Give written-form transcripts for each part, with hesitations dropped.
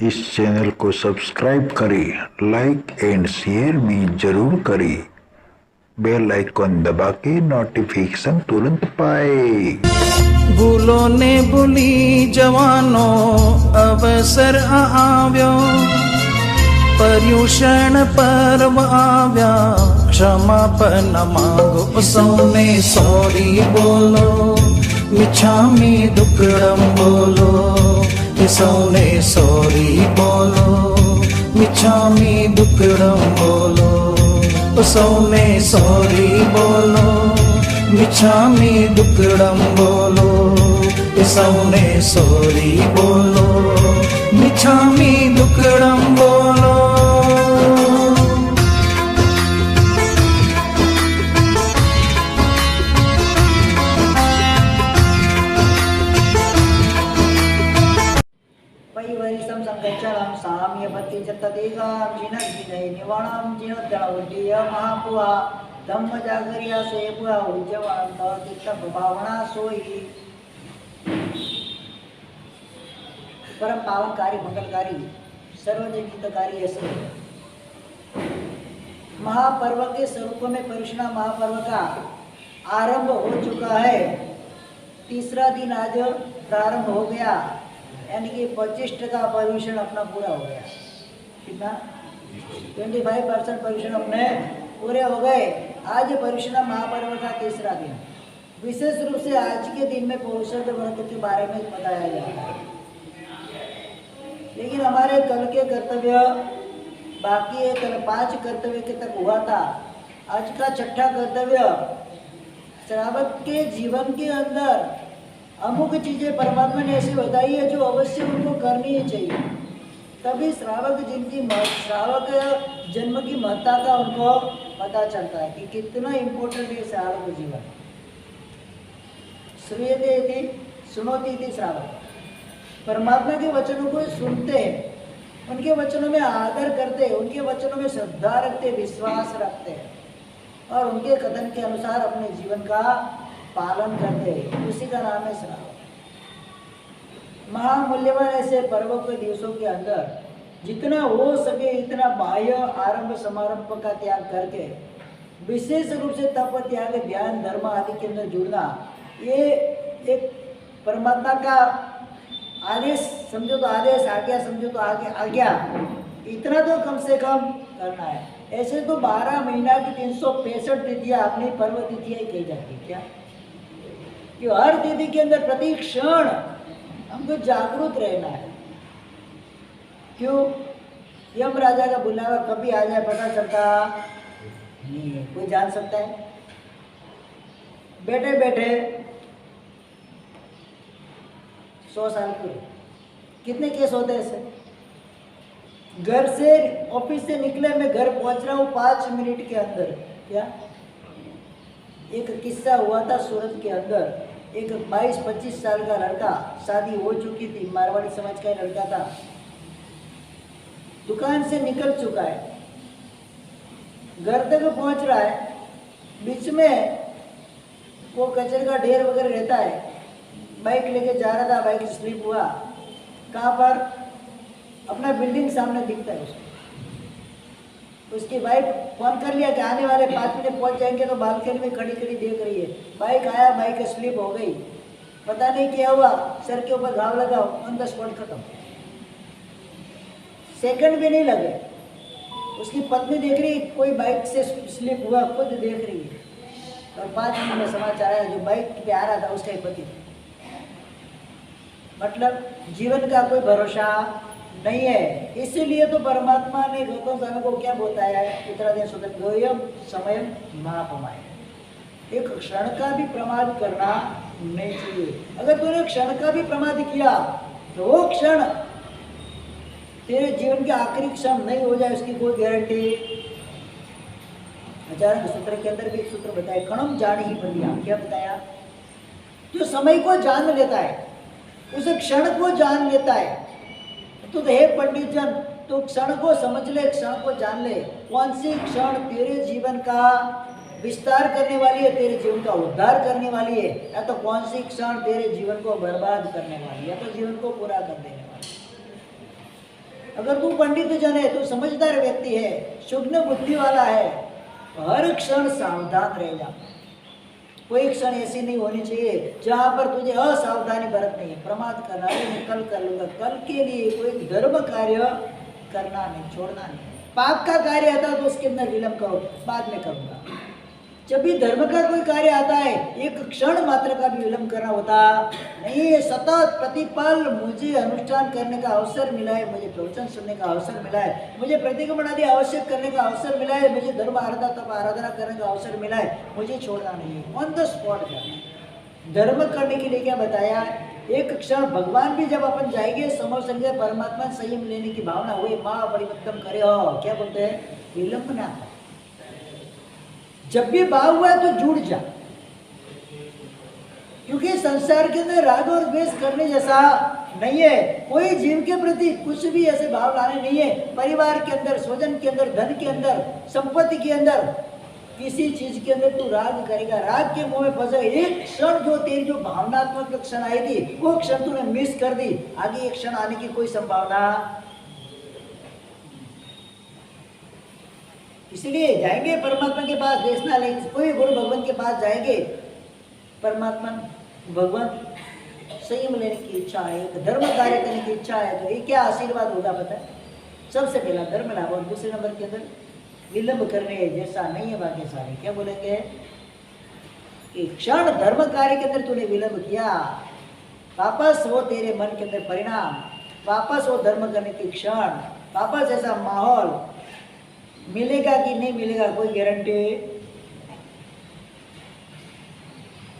इस चैनल को सब्सक्राइब करें, लाइक एंड शेयर भी जरूर करें। बेल आइकॉन दबा के नोटिफिकेशन तुरंत पाए। भूलो ने भूली जवानो अवसर आव्यो, पर्युषण पर्व आव्या क्षमापन मांगो। सौने सॉरी बोलो, मिच्छामी दुक्कड़म बोलो। सौने सॉरी बोलो, मिच्छामी दुक्कड़म बोलो। सौने सॉरी बोलो, मिच्छामी दुक्कड़म बोलो। सौने सॉरी बोलो, मिच्छामी दुक्कड़म बोलो। परिवरिसं संगच्छनं साम्यपति च तदेगां जिनज्जिनय निवाणां जिनोद्दणवड्डीय महापुआ धम्म जागरिया सेपुआ उज्जवंत तीर्थ भावना सोई। परम पावनकारी मंगलकारी सर्वजनितकारी ऐसे महापर्व के स्वरूप में पर्युषण महापर्व का आरंभ हो चुका है। तीसरा दिन आज प्रारंभ हो गया, यानी कि 25% पर्युषण अपना पूरा हो गया। कितना? 25% पर्युषण अपने पूरे हो गए। आज पर्युषण महापर्व का तीसरा दिन। विशेष रूप से आज के दिन में पौषध व्रत के बारे में बताया जाता है, लेकिन हमारे कल के कर्तव्य बाकी है। कल 5 कर्तव्य के तक हुआ था। आज का 6ठा कर्तव्य, श्रावक के जीवन के अंदर अमुक चीजें परमात्मा ने ऐसी बताई है जो अवश्य उनको करनी ही चाहिए, तभी श्रावक श्रावक जन्म की महत्ता का उनको पता चलता है कि कितना इम्पोर्टेंट है श्रावक जीवन। श्रूयते इति सुनोति इति श्रावक, परमात्मा के वचनों को सुनते हैं, उनके वचनों में आदर करते हैं, उनके वचनों में श्रद्धा रखते, विश्वास रखते हैं और उनके कथन के अनुसार अपने जीवन का पालन करते हैं। उसी का नाम है श्रावक। महामूल्यवान ऐसे पर्वों के दिवसों के अंदर जितना हो सके इतना बाह्य आरंभ समारंभ का त्याग करके विशेष रूप से तप, त्याग, ध्यान, धर्म आदि के अंदर जुड़ना, ये एक परमात्मा का आदेश समझो तो आदेश, आज्ञा समझो तो आज्ञा, इतना तो कम से कम करना है। ऐसे तो 12 महीना की 365 तिथियां अपनी पर्व तिथियां कही जाती है। क्या कि हर तिथि के अंदर प्रति क्षण हमको जागरूक रहना है। क्यों? यम राजा का बुलावा कभी आ जाए पता चलता नहीं है, कोई जान सकता है? बैठे बैठे 100 साल पूरे कितने केस होते हैं ऐसे? घर से ऑफिस से निकले, मैं घर पहुंच रहा हूँ 5 मिनट के अंदर। क्या? एक किस्सा हुआ था सूरत के अंदर। एक 22-25 साल का लड़का, शादी हो चुकी थी, मारवाड़ी समाज का लड़का था, दुकान से निकल चुका है, घर तक पहुंच रहा है, बीच में वो कचरे का ढेर वगैरह रहता है, बाइक लेके जा रहा था, बाइक स्लिप हुआ। कहाँ पर? अपना बिल्डिंग सामने दिखता है उसको। उसकी वाइफ फोन कर लिया कि आने वाले 5 मिनट पहुंच जाएंगे, तो बालकनी में खड़ी खड़ी देख रही है। बाइक आया, बाइक स्लिप हो गई, पता नहीं क्या हुआ, सर के ऊपर घाव लगा, ऑन द स्पॉट खत्म। सेकंड भी नहीं लगे। उसकी पत्नी देख रही, कोई बाइक से स्लिप हुआ, खुद देख रही है, और 5 मिनट में समाचार आया जो बाइक पे आ रहा था उसका पति। मतलब जीवन का कोई भरोसा नहीं है। इसीलिए तो परमात्मा ने गौतम स्वामी को क्या बताया है? उत्तराधीन सूत्र द्वयम समय महापमाय, एक क्षण का भी प्रमाद करना नहीं चाहिए। अगर तूने क्षण का भी प्रमाद किया तो वो क्षण तेरे जीवन के आखिरी क्षण नहीं हो जाए, उसकी कोई गारंटी। आचार्य सूत्र के अंदर भी एक सूत्र बताया, क्षणम जान ही बलिया। क्या बताया? जो समय को जान लेता है, उस क्षण को जान लेता है। तो हे पंडित जन, तो क्षण को समझ ले, क्षण को जान ले, कौन सी क्षण तेरे जीवन का विस्तार करने वाली है, तेरे जीवन का उद्धार करने वाली है, या तो कौन सी क्षण तेरे जीवन को बर्बाद करने वाली है, या तो जीवन को पूरा कर देने वाली है। अगर तू पंडित जन है, तू समझदार व्यक्ति है, सुग्न बुद्धि वाला है, हर क्षण सावधान रह जा। कोई क्षण ऐसी नहीं होनी चाहिए जहां पर तुझे असावधानी बरतनी है, प्रमाद करना है, कल कर लूंगा, कल के लिए कोई धर्म कार्य करना नहीं, छोड़ना नहीं। पाप का कार्य आता तो उसके अंदर विलंब करो, बाद में करूंगा। जब भी धर्म का कोई कार्य आता है, एक क्षण मात्र का भी विलंब करना होता नहीं है। सतत प्रतिपल मुझे अनुष्ठान करने का अवसर मिला है, मुझे प्रवचन सुनने का अवसर मिला है, मुझे प्रतिक्रमण आदि आवश्यक करने का अवसर मिला है, मुझे धर्म आराधना तप आराधना करने का अवसर मिला है, मुझे छोड़ना नहीं है, ऑन द स्पॉट करना। धर्म करने के लिए क्या बताया? एक क्षण भगवान भी जब अपन जाएंगे समझ संजय परमात्मा संयम लेने की भावना हुई, माँ परिवर्तन करे हो, क्या बोलते हैं, विलंब ना। जब भी भाव हुआ तो जुड़ जा, क्योंकि संसार के अंदर राग और द्वेष करने जैसा नहीं है। कोई जीव के प्रति कुछ भी ऐसे भाव लाने नहीं है। परिवार के अंदर, स्वजन के अंदर, धन के अंदर, संपत्ति के अंदर, किसी चीज के अंदर तू राग करेगा, राग के मुंह में फंसे। एक क्षण जो तेरी जो भावनात्मक क्षण आई थी, वो क्षण तूने मिस कर दी, आगे एक क्षण आने की कोई संभावना। इसलिए जाएंगे परमात्मा के पास, देशना लेंगे, कोई गुरु भगवान के पास जाएंगे, परमात्मा भगवान संयम लेने की इच्छा है, धर्म कार्य करने की इच्छा है, तो ये क्या आशीर्वाद होगा पता है? सबसे पहला धर्म लाभ, और दूसरे नंबर के अंदर विलंब करने जैसा नहीं है। बाकी सारे क्या बोलेंगे कि क्षण धर्म कार्य के अंदर तूने विलंब किया, वापस वो तेरे मन के अंदर परिणाम, वापस वो धर्म करने की क्षण, वापस ऐसा माहौल मिलेगा कि नहीं मिलेगा, कोई गारंटी।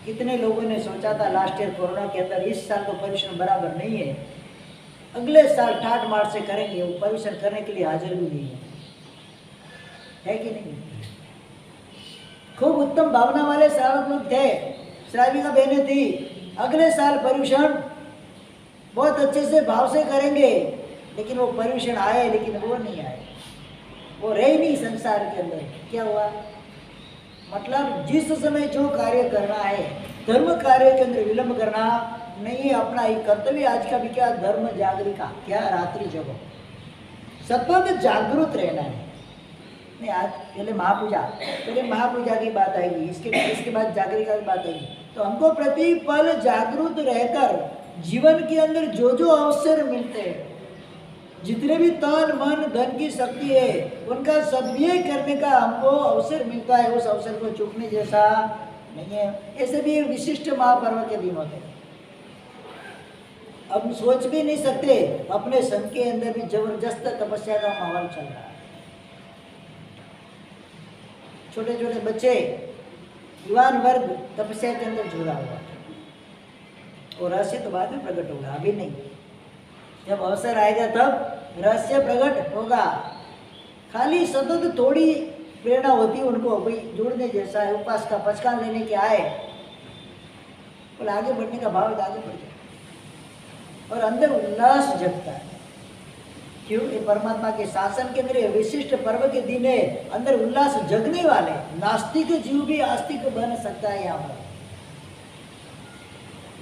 कितने लोगों ने सोचा था लास्ट ईयर कोरोना के अंदर, इस साल तो परिश्रम बराबर नहीं है, अगले साल ठाट मार से करेंगे, वो परिश्रम करने के लिए हाजिर भी नहीं है कि नहीं? खूब उत्तम भावना वाले श्रावक लोग थे, श्राविका बहनें थी, अगले साल पर्यूषण बहुत अच्छे से भाव से करेंगे, लेकिन वो पर्यूषण आए लेकिन वो नहीं आए, वो रहे नहीं संसार के अंदर। क्या हुआ? मतलब जिस समय जो कार्य करना है, धर्म कार्य के अंदर विलंब करना नहीं, अपना ही कर्तव्य। आज का भी क्या, धर्म जागरिका, क्या रात्रि जगो, सतत जागरूक रहना है। नहीं, आज पहले महापूजा की बात आएगी, इसके बाद जागरिका की बात आएगी। तो हमको प्रतिपल जागरूक रहकर जीवन के अंदर जो जो अवसर मिलते हैं, जितने भी तन मन धन की शक्ति है, उनका सदुपयोग करने का हमको अवसर मिलता है, उस अवसर को चूकने जैसा नहीं है। ऐसे भी विशिष्ट महापर्व के दिन होते हैं, अब सोच भी नहीं सकते। अपने संघ के अंदर भी जबरदस्त तपस्या का माहौल चल रहा है, छोटे छोटे बच्चे, युवान वर्ग तपस्या के अंदर जुड़ा हुआ है, और रहस्य तो बाद में प्रकट होगा, अभी नहीं। जब अवसर आएगा तब रहस्य प्रकट होगा। खाली सतत थोड़ी प्रेरणा होती है उनको, भाई जुड़ने जैसा है, उपास का पचकान लेने के आए, और आगे बढ़ने का भाव आगे बढ़ जाए, और अंदर उल्लास जगता है। क्यों? ये परमात्मा के शासन के अंदर विशिष्ट पर्व के दिन है, अंदर उल्लास जगने वाले। नास्तिक जीव भी आस्तिक बन सकता है। यहाँ पर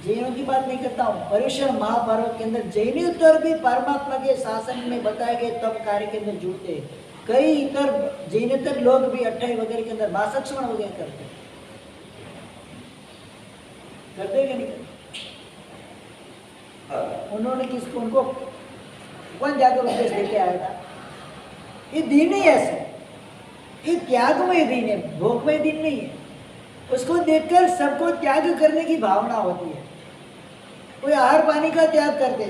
जैनों की बात नहीं करता हूँ, पर्यूषण महापर्व के अंदर जैनेतर भी परमात्मा के शासन में बताए गए तब कार्य के अंदर जुड़ते। कई इतर जैनेतर लोग भी 28 वगैरह के अंदर मासक्षण वगैरह करते कि नहीं? उन्होंने किसको, उनको कौन जाकर उपदेश देके आया था? ये दिन ही ऐसे, ये त्यागमय दिन है, भोगमय दिन नहीं है। उसको देखकर सबको त्याग करने की भावना होती है। कोई आहार पानी का त्याग करते,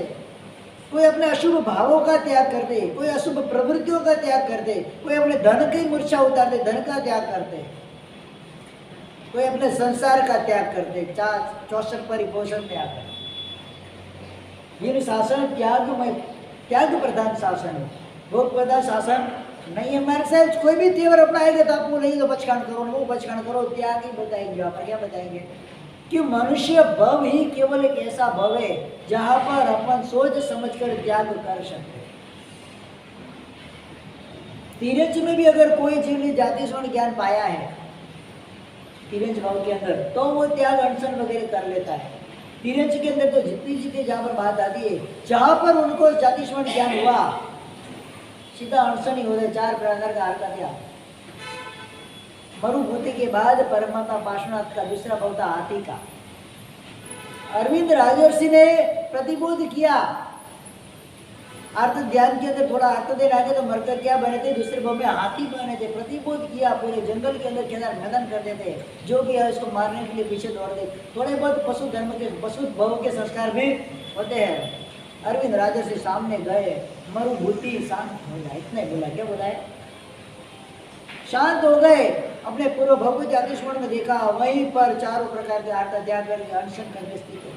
कोई अपने अशुभ भावों का त्याग करते, कोई अशुभ प्रवृत्तियों का त्याग करते, कोई अपने धन की मूर्छा उतारते, धन का त्याग करते, कोई अपने संसार का त्याग करते, 64 परिपोषण त्याग करते। ये शासन त्याग प्रधान शासन है, भोग प्रधान शासन नहीं है। हमारे साथ कोई भी तेवर अपनाएंगे तो आपको नहीं तो बचकान करो, वो बचकान करो, त्याग ही बताएंगे। आप क्या बताएंगे कि मनुष्य भव ही केवल एक ऐसा भव है जहाँ पर अपन सोच समझकर त्याग कर सकते। तिरंज में भी अगर कोई जीव ने जाति स्वर्ण ज्ञान पाया है तिरंज भाव के अंदर, तो वो त्याग अनशन वगैरह कर लेता है। तिरंज के अंदर तो जितनी जहाँ पर बात आती है, जहाँ पर उनको जाति स्वर्ण ज्ञान हुआ, सीधा अनशन ही होता है। 4 प्रकार का आहार का त्याग। मरुभूति के बाद परमात्मा पार्श्वनाथ का दूसरा भाव था हाथी का। अरविंद राजर्षि ने प्रतिबोध किया। अर्थ ध्यान के अंदर थोड़ा अर्थ देने आगे तो मरकर क्या बने थे, दूसरे भाव में हाथी बने थे। प्रतिबोध किया, पूरे जंगल के अंदर केदार मैदान कर देते, जो भी है उसको मारने के लिए पीछे दौड़ते। थोड़े बहुत पशु धर्म के पशु भाव के संस्कार भी होते हैं। अरविंद राजर्षि सामने गए, मरुभूति शांत हो जाए, इतने बोला। क्या बोला है? शांत हो गए। अपने पूर्व भाव को जातिस्मरण में देखा, वहीं पर चारों प्रकार के आर्थ त्याग करके अनशन करने स्थित है।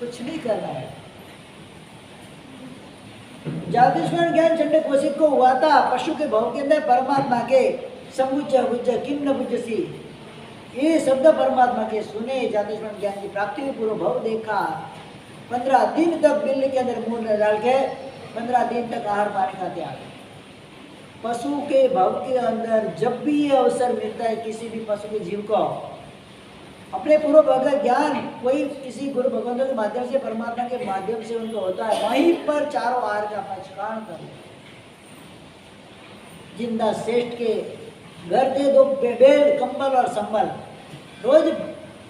कुछ नहीं करना है। जातिस्मरण ज्ञान चंड कोशिक को हुआ था। पशु के भाव के अंदर परमात्मा के समुच्च बुज्ज किम न बुज्जसी, ये शब्द परमात्मा के सुने। जातिस्मरण ज्ञान की प्राप्ति में पूर्व भाव देखा। 15 दिन तक बिल्ली के अंदर मुंह न डाल के 15 दिन तक आहार पानी का त्याग। पशु के भाव के अंदर जब भी ये अवसर मिलता है किसी भी पशु के जीव को अपने पूर्व भगत ज्ञान कोई किसी गुरु भगवंतों के माध्यम से, परमात्मा के माध्यम से उनको होता है, वहीं पर चारों आहार का पचकान कर। जिंदा श्रेष्ठ के घर थे 2 बेल, कंबल और संबल। रोज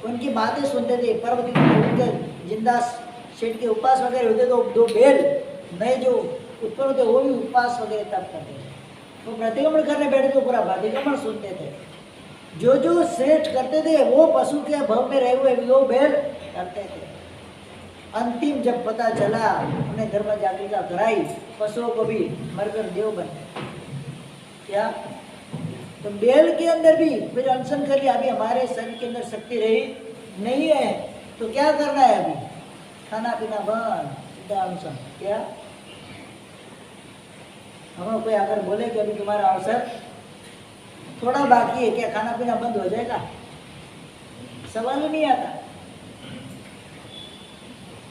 उनकी बातें सुनते थे। पर्वत के जिंदा श्रेष्ठ के उपवास वगैरह होते तो 2 बेल नए जो उत्पन्न होते वो भी उपवास वगैरह तब करते थे। वो प्रतिक्रमण करने बैठे तो पूरा प्रतिक्रमण सुनते थे। जो जो श्रेष्ठ करते थे वो पशु के भव में रहे हुए 2 बेल करते थे। अंतिम जब पता चला, उन्हें धर्म जागृति कराई, पशुओं को भी मरकर देव बने। क्या तो बेल के अंदर भी फिर अनशन कर लिया। अभी हमारे शरीर के अंदर शक्ति रही नहीं है तो क्या करना है? अभी खाना पीना बंद, सीधा अनशन। क्या हमें कोई अगर बोले कि अभी तुम्हारा अवसर थोड़ा बाकी है, क्या खाना पीना बंद हो जाएगा? सवाल ही नहीं आता।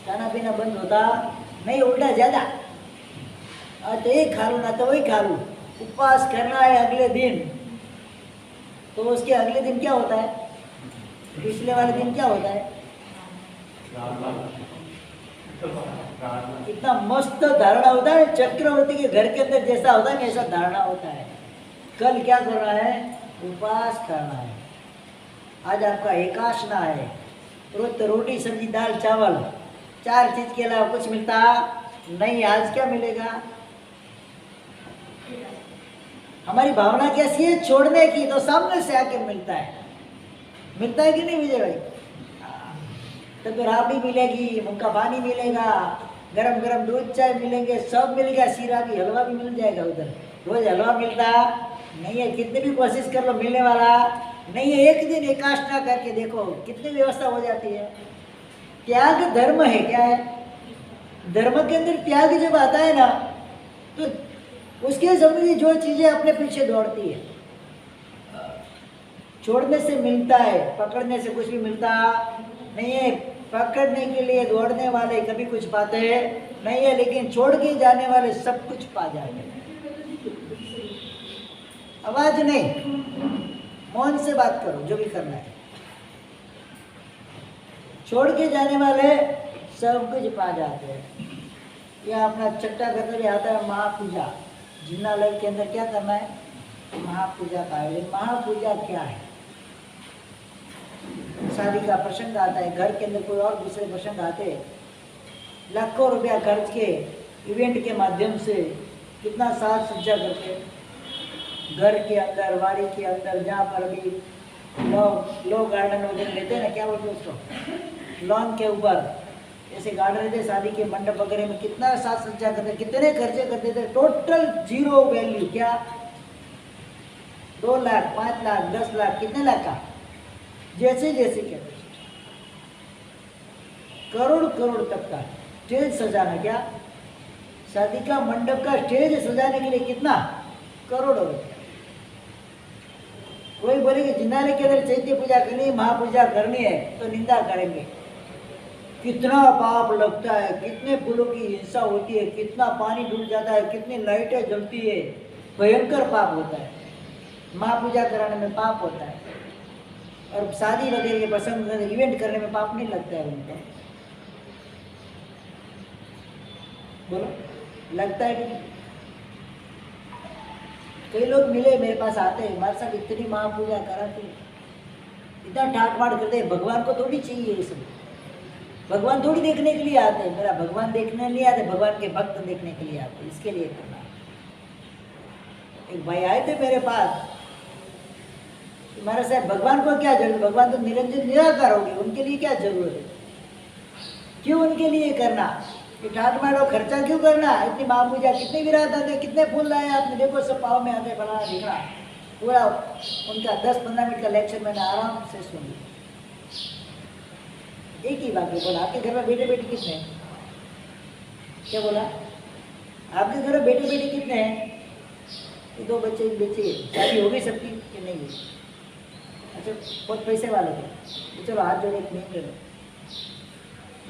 खाना पीना बंद होता नहीं, उल्टा ज्यादा। तो एक खा लूँ ना तो वही खा लूँ। उपवास करना है अगले दिन, तो उसके अगले दिन क्या होता है? पिछले वाले दिन क्या होता है? कितना मस्त धारणा होता है। चक्रवर्ती के घर के अंदर जैसा होता है ऐसा धारणा होता है। कल क्या करना है? उपवास करना है। आज आपका एकादशना है। रोज तो रोटी सब्जी दाल चावल 4 चीज के अलावा कुछ मिलता नहीं। आज क्या मिलेगा? हमारी भावना कैसी है छोड़ने की? तो सामने से आके मिलता है। मिलता है कि नहीं विजय भाई? तो राबड़ी मिलेगी, मुक्का पानी मिलेगा, गरम गरम दूध चाय मिलेंगे, सब मिलेगा। सीरा भी, हलवा भी मिल जाएगा। उधर रोज हलवा मिलता नहीं है। कितनी भी कोशिश कर लो मिलने वाला नहीं है। एक दिन एकादशना करके देखो कितनी व्यवस्था हो जाती है। त्याग धर्म है। क्या है? धर्म के अंदर त्याग जब आता है ना तो उसके समझिए जो चीजें अपने पीछे दौड़ती है। छोड़ने से मिलता है, पकड़ने से कुछ भी मिलता नहीं है। पकड़ने के लिए दौड़ने वाले कभी कुछ पाते नहीं है, लेकिन छोड़ के जाने वाले सब कुछ पा जाते हैं। आवाज नहीं, मौन से बात करो जो भी करना है। छोड़ के जाने वाले सब कुछ पा जाते हैं। यह अपना चट्टा करते हुए आता है महापूजा। जिन्नालय के अंदर क्या करना है? महापूजा का आयोजन। महापूजा क्या है? शादी का प्रसंग आता है, घर के अंदर कोई और दूसरे प्रसंग आते, लाखों रुपया खर्च के इवेंट के माध्यम से कितना साज सज्जा करके घर के अंदर, वाड़ी के अंदर, जहाँ पर भी लोग गार्डन वगैरह लेते हैं ना, क्या बोलते हैं उसको, लॉन के ऊपर ऐसे गार्डन रहते, शादी के मंडप वगैरह में कितना साज सज्जा करते, कितने खर्चे करते थे। Total 0 value. क्या? 2 लाख, 5 लाख, 10 लाख, कितने लाख का? जैसे जैसे कहते करोड़ करोड़ तक का स्टेज सजाना। क्या? शादी का मंडप का स्टेज सजाने के लिए कितना? करोड़ों रुपया। कोई बोले कि जिन्नालय के अंदर चैत्य पूजा करनी है, महापूजा करनी है, तो निंदा करेंगे। कितना पाप लगता है, कितने फूलों की हिंसा होती है, कितना पानी डूब जाता है, कितनी लाइटें जलती है, भयंकर पाप होता है। महापूजा कराने में पाप होता है। और शादी वगैरह के प्रसंग इवेंट करने में पाप नहीं लगता है उनको। बोलो, लगता है कि कई लोग मिले मेरे पास आते हैं, हमारे साथ इतनी महापूजा कराते, इतना ठाट बाट करते हैं। भगवान को थोड़ी चाहिए ये सब, भगवान थोड़ी देखने के लिए आते हैं। मेरा भगवान देखने नहीं आते, भगवान के भक्त देखने के लिए आते, इसके लिए करना। एक भाई आए थे मेरे पास, महाराज साहब भगवान को क्या जरूरत, भगवान तो निरंजन निराकार होगी, उनके लिए क्या जरूरत है, क्यों उनके लिए करना, ये ठाट मारो खर्चा क्यों करना, इतनी महापूजा, कितने विराट आते, कितने फूल लाए आपने, देखो सब पाव में आते, फलाना ढिकना, पूरा उनका 10-15 मिनट का लेक्चर मैंने आराम से सुन लिया। एक ही बात बोला, आपके घर में बेटे बेटी कितने हैं, क्या बोला, आपके घर में बेटे बेटी कितने हैं, 2 बच्चे 1 बच्ची, शादी हो गई सबकी कि नहीं हुई, अच्छा बहुत पैसे वाले थे, तो चलो हाथ जोड़े एक नहीं करो,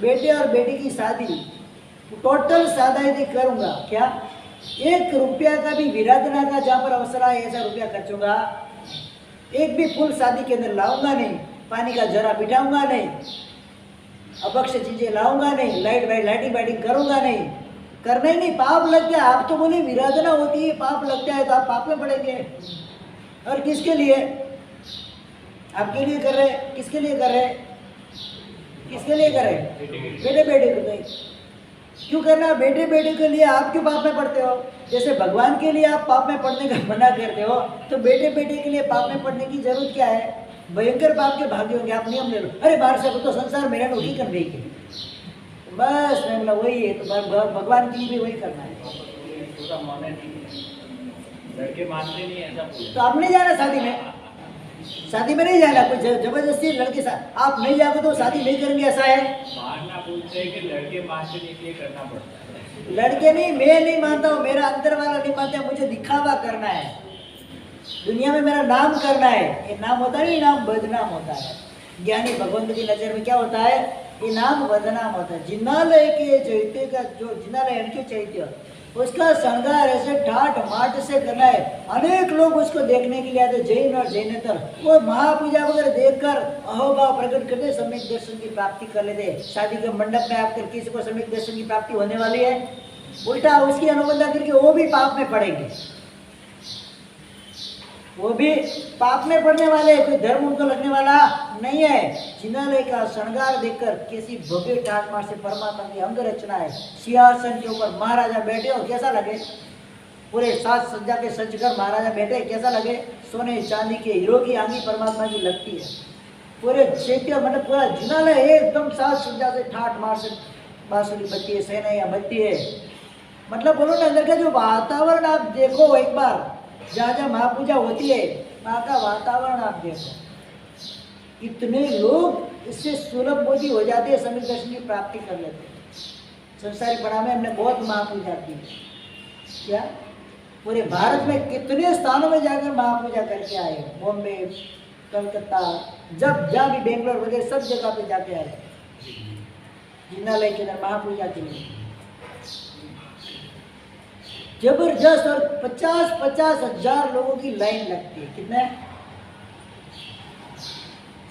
बेटे और बेटी की शादी टोटल सादाई करूँगा, क्या 1 रुपया का भी विराधना का जहाँ पर अवसर आए ऐसा रुपया खर्चूंगा, एक भी फूल शादी के अंदर लाऊंगा नहीं, पानी का जरा बिठाऊंगा नहीं, अभक्ष चीजें लाऊंगा नहीं, लाइटिंग बाइटिंग करूंगा नहीं, करना ही नहीं, पाप लगता है। आप तो बोले विराधना होती है पाप लगता है, तो आप पाप में पड़ेंगे। और किसके लिए, आपके लिए कर रहे, किसके लिए कर रहे, किसके लिए कर रहे, बेटे बेटे को नहीं क्यों करना, बेटे बेटे के लिए आप क्यों पाप में पड़ते हो, जैसे भगवान के लिए आप पाप में पड़ने का मना करते हो, तो बेटे बेटे के लिए पाप में पड़ने की जरूरत क्या है, भयंकर पाप के भागी होंगे, आप नियम ले लो, अरे बाहर से तो संसार मेरा नौकी कर रही है, बस मैं बोला वही है, तो भगवान के लिए भी वही करना है। लड़के मानते नहीं ऐसा, तो आप नहीं जाना शादी में, शादी में नहीं जाना, कोई जबरदस्ती लड़के साथ आप नहीं जाओगे तो शादी नहीं करेंगे, ऐसा है। मानना पूछते हैं कि लड़के मानते नहीं, इसलिए करना पड़ता है। लड़के नहीं, मैं नहीं मानता हूँ, मेरा अंदर वाला नहीं मानता, मुझे दिखावा करना है, दुनिया में मेरा नाम करना है, ये नाम होता है, नाम बदनाम होता है। ज्ञानी भगवंत की नजर में क्या होता है, ये नाम बदनाम होता है। जिनालय के चैत्य का, जो जिनालय के चैत्य, उसका श्रृंगार ऐसे ठाट माट से करना है, अनेक लोग उसको देखने के लिए आते, जैन और जैनेतर, वो महापूजा वगैरह देखकर अहोभाव प्रकट करते, सम्यक दर्शन की प्राप्ति कर लेते। शादी के मंडप में आकर किसी को सम्यक दर्शन की प्राप्ति होने वाली है, उल्टा उसकी अनुबंधा करके वो भी पाप में पड़ेंगे, वो भी पाप में पड़ने वाले, कोई धर्म उनको लगने वाला नहीं है। जिनालय का श्रृंगार देखकर किसी भव्य ठाट मार से परमात्मा की अंग रचना है, सिंहासन के ऊपर महाराजा बैठे हो, कैसा लगे, पूरे साज सज्जा के सजकर महाराजा बैठे, कैसा लगे, सोने चांदी के हीरो की आंगी परमात्मा की लगती है। पूरे चैत्य मतलब पूरा जिनालय एकदम साज सज्जा से ठाट मार से बांसुरी बजती है, सहनाइयाँ बजती है, मतलब बोलो ना, अंदर का जो वातावरण आप देखो एक बार, जहाँ जहाँ महापूजा होती है वहाँ का वातावरण आप देखो, इतने लोग इससे सुलभ बोधी हो जाते हैं, सम्यक दर्शन की प्राप्ति कर लेते हैं। संसारिक पड़ा में हमने बहुत महापूजा की, क्या पूरे भारत में कितने स्थानों में जाकर महापूजा करके आए, बॉम्बे, कलकत्ता, जब जहाँ भी बेंगलोर वगैरह सब जगह पे जाके आए जिनालय के अंदर महापूजा के लिए, जबरदस्त। और 50-50 हजार लोगों की लाइन लगती है, कितने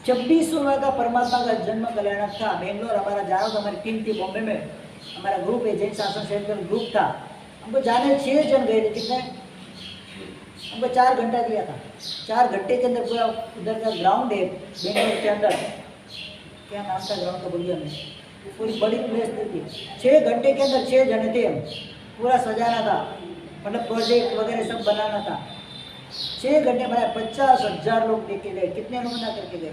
26वां का परमात्मा का जन्म कल्याणक था, बेंगलोर हमारा जा रहा था, हमारी टीम थी बॉम्बे में, हमारा ग्रुप है जैन शासन सेंटर ग्रुप था, हमको जाने 6 जन गए थे, कितने हमको 4 घंटा दिया था, 4 घंटे के अंदर पूरा उधर का ग्राउंड है बेंगलोर के अंदर, क्या नाम था ग्राउंड का बोलिए में, पूरी बड़ी प्लेस थी, 6 घंटे के अंदर 6 जने थे हम, पूरा सजाना था, मतलब प्रोजेक्ट वगैरह सब बनाना था, 6 घंटे बनाए, 50,000 लोग देखे गए, कितने अनुमना करके गए,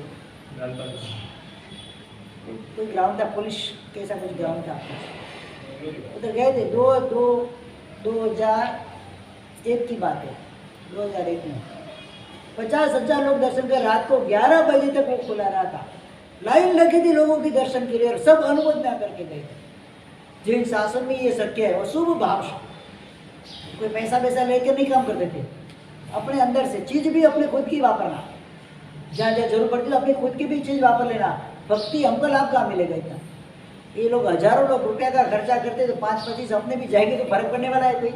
कोई ग्राउंड था, पुलिस कैसा कुछ ग्राउंड था, उधर गए थे। 2001 की बात है, 2001 में 50,000 लोग दर्शन कर, रात को 11 बजे तक वो खुला रहा था, लाइन लगी थी लोगों की दर्शन के लिए, और सब अनुमोदना करके गए। जैन शासन में ये सत्य है, और शुभ भाव से, कोई पैसा लेकर नहीं काम करते थे, अपने अंदर से चीज भी अपने खुद की वापरना, जहाँ जहाँ जरूर पड़ती है अपनी खुद की भी चीज वापर लेना, भक्ति हमको लाभ कहाँ मिलेगा इतना। ये लोग हजारों लोग रुपया का खर्चा करते, तो 5-25 अपने भी जाएंगे तो फर्क पड़ने वाला है, कोई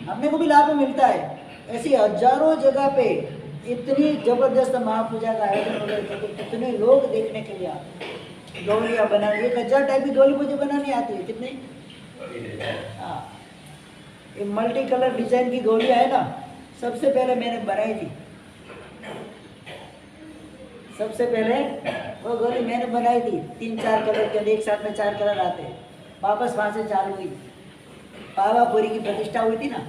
अपने को भी लाभ मिलता है। ऐसी हजारों जगह पे इतनी जबरदस्त महापूजा का आयोजन वगैरह करते, कितने लोग देखने के लिए आते। डोलियाँ बना, 1000 टाइप की डोली मुझे बनानी आती है, कितनी, हाँ, ये मल्टी कलर डिजाइन की डोलियाँ है ना, सबसे पहले मैंने बनाई थी, सबसे पहले वो गोली मैंने बनाई थी 3-4 कलर के, एक साथ में 4 कलर आते। वापस वहाँ से चालू हुई, पावापुरी की प्रतिष्ठा हुई थी ना,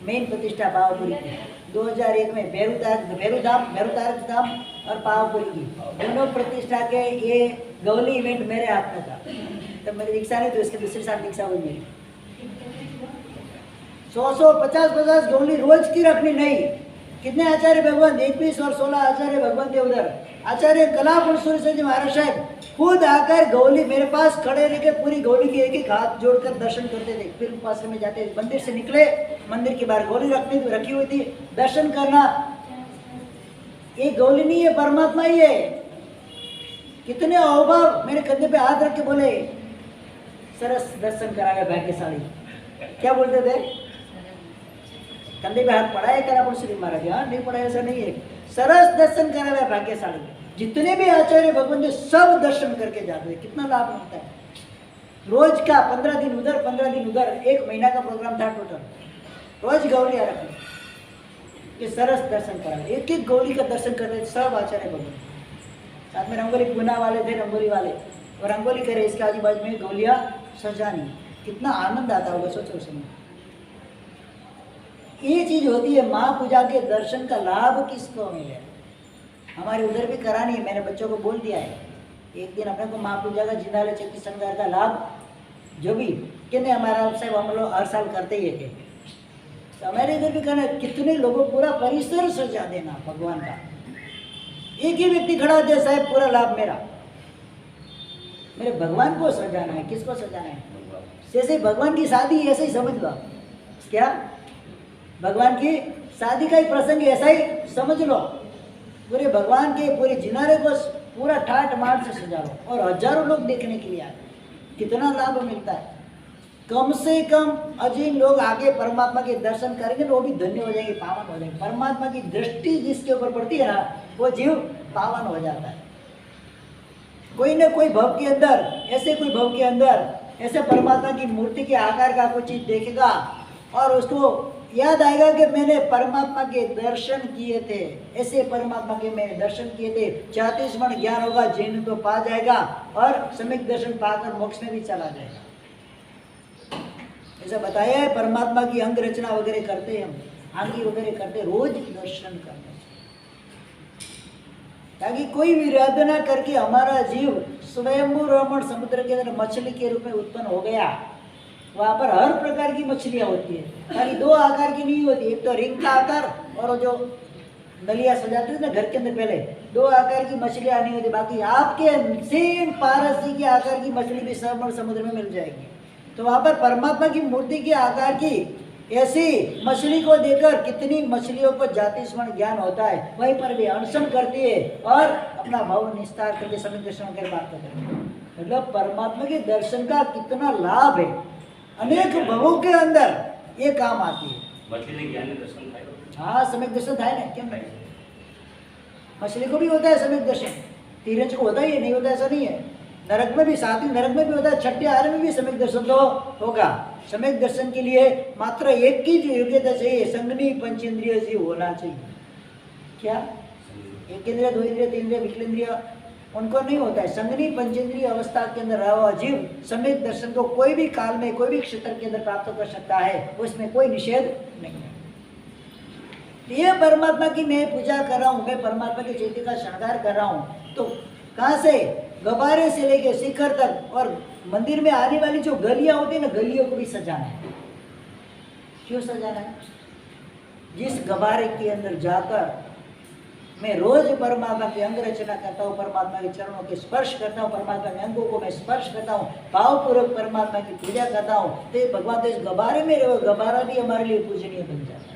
मेन प्रतिष्ठा पावापुरी की 2001 में भैरू धाम और पावापुरी की दोनों प्रतिष्ठा के ये गौली इवेंट मेरे हाथ में था। तब मेरी दीक्षा नहीं थी, उसके दूसरे साल दीक्षा हुई मेरी। 100 50 गौली रोज की रखनी नहीं। कितने आचार्य भगवान 21 और 16 आचार्य भगवान थे उधर। आचार्य कलापुर सूर्य जी महाराज साहब खुद आकर गौली मेरे पास खड़े रह के पूरी गौली के एक हाथ जोड़कर दर्शन करते थे। फिर उपासना में जाते, मंदिर से निकले, मंदिर के बाहर गौली रखी हुई थी, दर्शन करना। ये गौली नहीं है, परमात्मा ही है। कितने अभाव मेरे कंधे पे हाथ रख के बोले, सरस दर्शन करावे भाग्यशाली। क्या बोलते थे? कंधे पे हाथ पड़ा है कलापुर श्री महाराज? हाँ, नहीं पड़ा, ऐसा नहीं है। सरस दर्शन करावे भाग्यशाली। जितने भी आचार्य भगवान थे सब दर्शन करके जाते हैं। कितना लाभ मिलता है रोज का। 15 दिन उधर 15 दिन उधर, 1 महीना का प्रोग्राम था टोटल। रोज गौलियाँ रखी, ये सरस दर्शन करावे। एक एक गौली का दर्शन करते सब आचार्य भगवान। साथ में रंगोली पूना वाले थे, रंगोली वाले, और रंगोली करे इसके आजू बाजू में गौलियाँ सजानी। कितना आनंद आता होगा, सोचो समय। ये चीज होती है महापूजा के दर्शन का लाभ किसको मिले। हमारे उधर भी करानी है, मैंने बच्चों को बोल दिया है। एक दिन अपने को महापूजा का जिंदालय चक्की संघार का लाभ जो भी कहने हमारा साहब हम लोग हर साल करते ही थे, तो हमारे इधर भी करना। कितने लोगों पूरा परिसर सजा देना भगवान का। एक ही व्यक्ति खड़ा हो जाए, साहब पूरा लाभ मेरा। मेरे भगवान को सजाना है। किसको सजाना है? जैसे भगवान की शादी ऐसे ही समझ लो। क्या भगवान की शादी का ही प्रसंग ऐसा ही समझ लो। पूरे भगवान के पूरे जिनारे को पूरा ठाट माट से सजा लो और हजारों लोग देखने के लिए आए। कितना लाभ मिलता है। कम से कम अजीम लोग आगे परमात्मा के दर्शन करेंगे तो वो भी धन्य हो जाएंगे, पावन हो जाएंगे। परमात्मा की दृष्टि जिसके ऊपर पड़ती है ना, वो जीव पावन हो जाता है। कोई न कोई भव के अंदर, ऐसे कोई भव के अंदर ऐसे परमात्मा की मूर्ति के आकार का कोई चीज देखेगा और उसको याद आएगा कि मैंने परमात्मा के दर्शन किए थे। ऐसे परमात्मा के मैंने दर्शन किए थे। 34 मण ज्ञान होगा, जिन तो पा जाएगा और सम्यक दर्शन पाकर मोक्ष में भी चला जाएगा। ऐसा बताया है। परमात्मा की अंग रचना वगैरह करते हैं हम, आंगी वगैरह करते, रोज दर्शन करते, ताकि कोई विरोध ना करके हमारा जीव स्वयंभू रमण समुद्र के अंदर मछली के रूप में उत्पन्न हो गया। वहाँ पर हर प्रकार की मछलियाँ होती है, खाली 2 आकार की नहीं होती। एक तो रिंग का आकार और जो नलिया सजाते थे ना घर के अंदर, पहले 2 आकार की मछलियाँ नहीं होती। बाकी आपके सेम पारसी के आकार की मछली भी समुद्र में मिल जाएगी। तो वहाँ पर परमात्मा की मूर्ति के आकार की ऐसी मछली को देखकर कितनी मछलियों को जाति स्मरण ज्ञान होता है। वहीं पर भी अनशन करती है और अपना भाव निस्तार करके समय दर्शन कर बात करते हैं। मतलब परमात्मा के दर्शन का कितना लाभ है। अनेक भवों के अंदर ये काम आती है। मछली ज्ञान दर्शन था। हाँ, सम्यक दर्शन था ना, क्यों नहीं? मछली को भी होता है सम्यक दर्शन, तीरज को होता ही नहीं होता ऐसा नहीं है। नरक में भी, सातवीं नरक में भी होता है, छठे आरे में भी सम्यक दर्शन तो होगा। सम्यक दर्शन के लिए मात्र एक की जो योग्यता चाहिए, संगनी पंचेंद्रिय जीव होना चाहिए। क्या? 1 इंद्रिय 2 इंद्रिय 3 इंद्रिय विकलेंद्रिय उनको नहीं होता है। संगनी पंचेंद्रिय अवस्था के अंदर रहा हुआ जीव सम्यक दर्शन को कोई भी काल में कोई भी क्षेत्र के अंदर प्राप्त कर सकता है, उसमें कोई निषेध नहीं है। ये परमात्मा की मैं पूजा कर रहा हूँ, मैं परमात्मा के चैत्य का श्रृंगार कर रहा हूँ, तो कहाँ से? गबारे से लेके शिखर तक, और मंदिर में आने वाली जो गलियाँ होती है ना, गलियों को भी सजाना है। क्यों सजाना है? जिस गबारे के अंदर जाकर मैं रोज परमात्मा की अंग रचना करता हूँ, परमात्मा के चरणों के स्पर्श करता हूँ, परमात्मा के अंगों को मैं स्पर्श करता हूँ, भावपूर्वक परमात्मा की पूजा करता हूँ, तो भगवान तो इस गबारे में रहो, गबारा भी हमारे लिए पूजनीय बन जाता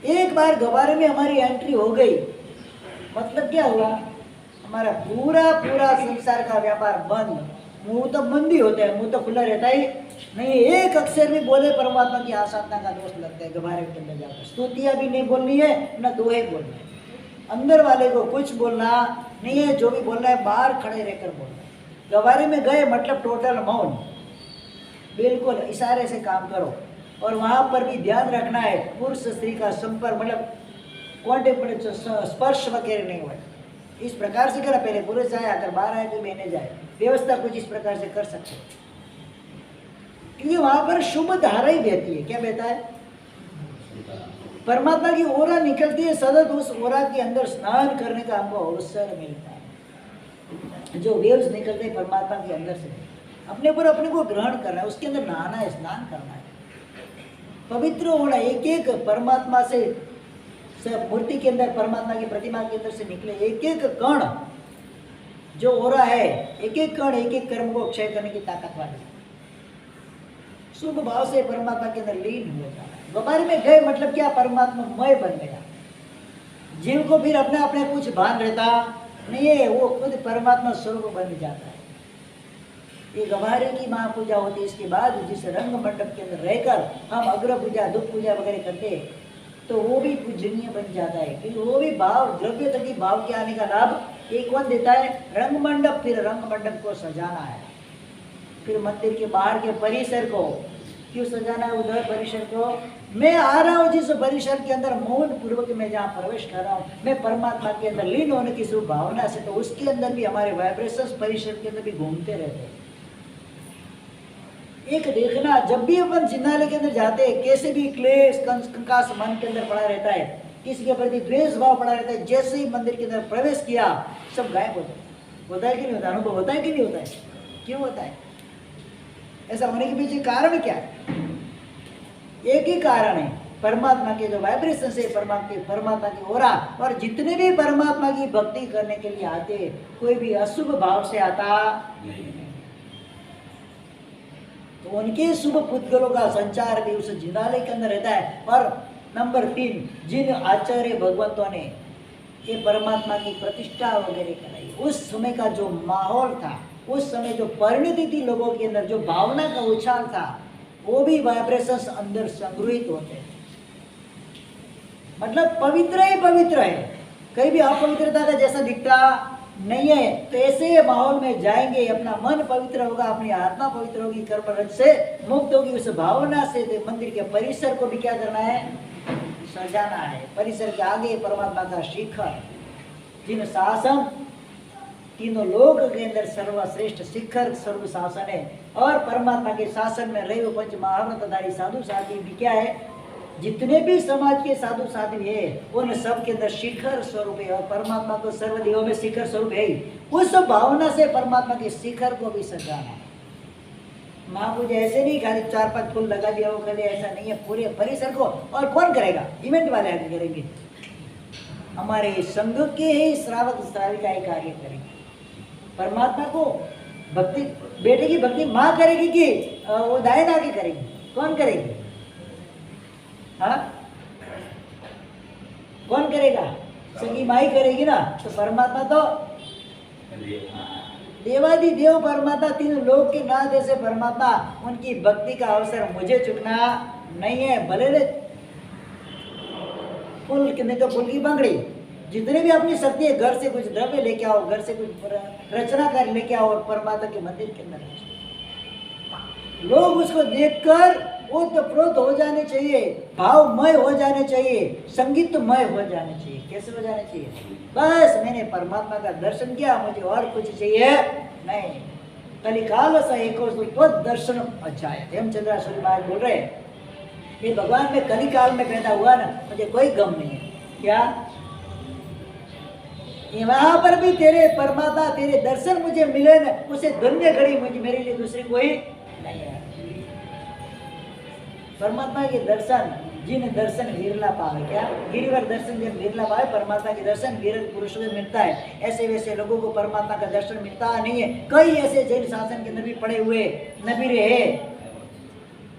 है। एक बार गबारे में हमारी एंट्री हो गई, मतलब क्या हुआ? हमारा पूरा पूरा संसार का व्यापार बंद। मुंह तो बंद ही होता है, मुंह तो खुला रहता ही नहीं। एक अक्षर भी बोले परमात्मा की आसाधना का दोष लगता है। गबारे के अंदर जाकर स्तुतियाँ भी नहीं बोलनी है, न दोहे बोलना है। अंदर वाले को कुछ बोलना नहीं है, जो भी बोलना है बाहर खड़े रहकर बोलना है। गबारे में गए मतलब टोटल मौन, बिल्कुल इशारे से काम करो। और वहाँ पर भी ध्यान रखना है पुरुष स्त्री का संपर्क मतलब कॉन्टेक्ट स्पर्श वगैरह नहीं हुआ। इस प्रकार से करा, पहले पुरुष जाए अगर बाहर आए तो बहने जाए, व्यवस्था कुछ इस प्रकार से कर सकते हैं क्योंकि वहाँ पर शुभ धारा ही बहती है। क्या बहता है? परमात्मा की ओरा निकलती है, सतत उस ओरा के अंदर स्नान करने का हमको अवसर मिलता है। जो वेव्स निकलते हैं परमात्मा के अंदर से, अपने पर अपने को ग्रहण करना है, उसके अंदर नहाना है, स्नान करना है, पवित्र होना। एक एक परमात्मा से मूर्ति के अंदर, परमात्मा की प्रतिमा के अंदर से निकले एक एक कण जो ओरा है, एक एक कण एक एक कर्म को क्षय करने की ताकत वाली, शुभ भाव से परमात्मा के अंदर लीन हो जाना है। व्यापारी में गए मतलब क्या? परमात्मा मय बन गया। जिनको फिर अपने अपने कुछ भान रहता नहीं है, वो खुद परमात्मा स्वरूप बन जाता है। ये गवारे की महापूजा होती है। इसके बाद जिस रंग मंडप के अंदर रहकर हम अग्र पूजा, दुख पूजा वगैरह करते हैं तो वो भी पूजनीय बन जाता है क्योंकि वो भी भाव, द्रव्य तक भाव के आने का लाभ एक कौन देता है? रंग मंडप। फिर रंग मंडप को सजाना है, फिर मंदिर के बाहर के परिसर को क्यों सजाना है? उधर परिसर को मैं आ रहा हूँ जिस परिसर के अंदर मौन पूर्वक मैं जहाँ प्रवेश कर रहा हूँ, मैं परमात्मा के अंदर लीन होने की शुभ भावना से, तो उसके अंदर भी हमारे वाइब्रेशंस परिसर के अंदर भी घूमते रहते हैं। एक देखना, जब भी अपन जिन्नालय के अंदर जाते हैं कैसे भी क्लेश कंकास मन के अंदर पड़ा रहता है, किसी के प्रति द्वेष भाव पड़ा रहता है, जैसे ही मंदिर के अंदर प्रवेश किया सब गायब होता है कि नहीं होता? अनुभव होता है कि नहीं होता है? क्यों होता है? ऐसा होने के पीछे कारण क्या है? एक ही कारण है, परमात्मा के जो वाइब्रेशन से परमात्मा की ओरा। और जितने भी परमात्मा की भक्ति करने के लिए आते, कोई भी अशुभ भाव से आता नहीं, तो उनके शुभ पुद्गलों का संचार भी उस जिन्नालय के अंदर रहता है। और नंबर 3, जिन आचार्य भगवंतों ने ये परमात्मा की प्रतिष्ठा वगैरह कराई, उस समय का जो माहौल था, उस समय जो परिणति थी लोगों के अंदर, जो भावना का उछाल था, वो भी वाइब्रेशंस अंदर संग्रहित होते हैं। मतलब पवित्र ही पवित्र है, कहीं भी अपवित्रता का जैसा दिखता नहीं है। तो ऐसे माहौल में जाएंगे, अपना मन पवित्र होगा, अपनी आत्मा पवित्र होगी, कर्म रज से मुक्त होगी, उस भावना से मंदिर के परिसर को भी क्या करना है? सजाना है। परिसर के आगे परमात्मा का शिखर, जिन शासन तीनों लोक के अंदर सर्वश्रेष्ठ शिखर सर्व शासन है, और परमात्मा के शासन में रहे पंच महाव्रतधारी साधु साध्वी भी क्या है? जितने भी समाज के साधु साध्वी है उन सब के अंदर शिखर स्वरूप है, और परमात्मा तो सर्वदेवों में शिखर स्वरूप है ही। उस भावना से परमात्मा के शिखर को भी सजाना है। महापूजा ऐसे नहीं खाली 4-5 फूल लगा दिया वो कर लिया, ऐसा नहीं है। पूरे परिसर को, और कौन करेगा? इवेंट वाले आगे करेंगे, हमारे संघ के ही श्रावक श्राविकाएं कार्य करेंगे। परमात्मा को भक्ति, बेटे की भक्ति माँ करेगी कि वो दायन आगे करेगी? कौन करेगी? हाँ, कौन करेगा? संगी माई करेगी ना। तो परमात्मा तो देवादि देव परमात्मा, तीन लोक के नाथ ऐसे परमात्मा, उनकी भक्ति का अवसर मुझे चुकना नहीं है। भले फूल नहीं तो फूल की बंगड़ी, जितने भी अपनी शक्ति है, घर से कुछ द्रव्य लेके आओ, घर से कुछ रचना कर लेके आओ, और परमात्मा के मंदिर के अंदर लोग उसको देखकर ओतप्रोत हो जाने चाहिए, भावमय हो जाने चाहिए, संगीतमय हो जाने चाहिए। कैसे हो जाने चाहिए? बस मैंने परमात्मा का दर्शन किया, मुझे और कुछ चाहिए नहीं। कलिकाल सा एक दर्शन अच्छा है। हेमचंद्र सूर्य महाराज बोल रहे हैं, ये भगवान में कलिकाल में पैदा हुआ ना, मुझे कोई गम नहीं है। क्या वहां पर भी तेरे परमात्मा, तेरे दर्शन मुझे मिले ना, उसे धन्य घड़ी मुझे, मेरे लिए दूसरी कोई नहीं है। परमात्मा के दर्शन, जिन दर्शन विरला पावे, क्या गिरिवर दर्शन जब विरला पावे, परमात्मा के दर्शन विरल पुरुषों में मिलता है। ऐसे वैसे लोगों को परमात्मा का दर्शन मिलता नहीं है। कई ऐसे जैन शासन के नबी पड़े हुए नबी रहे,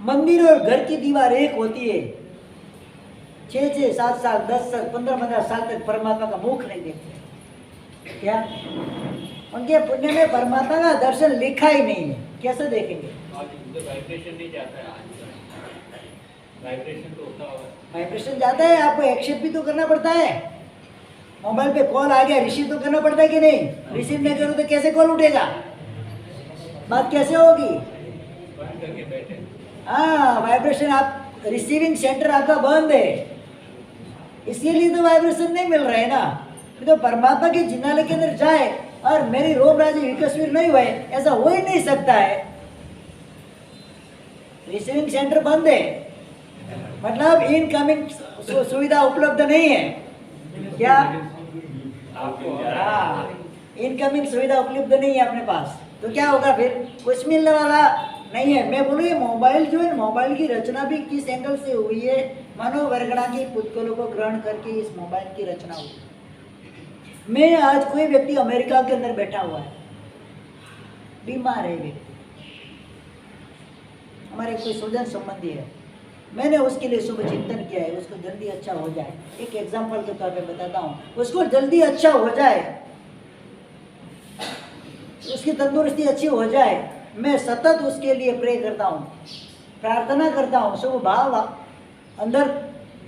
मंदिर और घर की दीवार एक होती है, 6-6, 7 साल, 10 साल, 15-15 साल तक परमात्मा का मुख नहीं देखते। क्या उनके पुण्य में परमात्मा का दर्शन लिखा ही नहीं है, कैसे देखेंगे? वाइब्रेशन नहीं जाता है, वाइब्रेशन तो होता होगा। वाइब्रेशन जाता है, आपको एक्सेप्ट भी तो करना पड़ता है। मोबाइल पे कॉल आ गया, रिसीव तो करना पड़ता है कि नहीं? रिसीव नहीं करो तो कैसे कॉल उठेगा? बात कैसे होगी? बंद करके बैठे। हाँ, वाइब्रेशन आप रिसीविंग सेंटर आपका बंद है, इसके लिए तो वाइब्रेशन नहीं मिल रहा है ना। तो परमात्मा के जिनालय के अंदर जाए और मेरी रोम राज्य विकसवीर नहीं हुए, ऐसा हो ही नहीं सकता है। रिसीविंग सेंटर बंद है, मतलब इनकमिंग सुविधा उपलब्ध नहीं है। क्या? हाँ, इनकमिंग सुविधा उपलब्ध नहीं है अपने पास, तो क्या होगा फिर? कुछ मिलने वाला नहीं है। मैं बोलूँ ये मोबाइल जो है, मोबाइल की रचना भी किस एंगल से हुई है? मनोवर्गणा की पुतगलों को ग्रहण करके इस मोबाइल की रचना हुई। मैं आज कोई व्यक्ति अमेरिका के अंदर बैठा हुआ है, बीमार है व्यक्ति, हमारे कोई स्वजन संबंधी है, मैंने उसके लिए शुभ चिंतन किया है, उसको जल्दी अच्छा हो जाए। एक एग्जाम्पल के तौर पे बताता हूँ, उसको जल्दी अच्छा हो जाए, उसकी तंदुरुस्ती अच्छी हो जाए, मैं सतत उसके लिए प्रे करता हूँ, प्रार्थना करता हूँ, शुभ भाव अंदर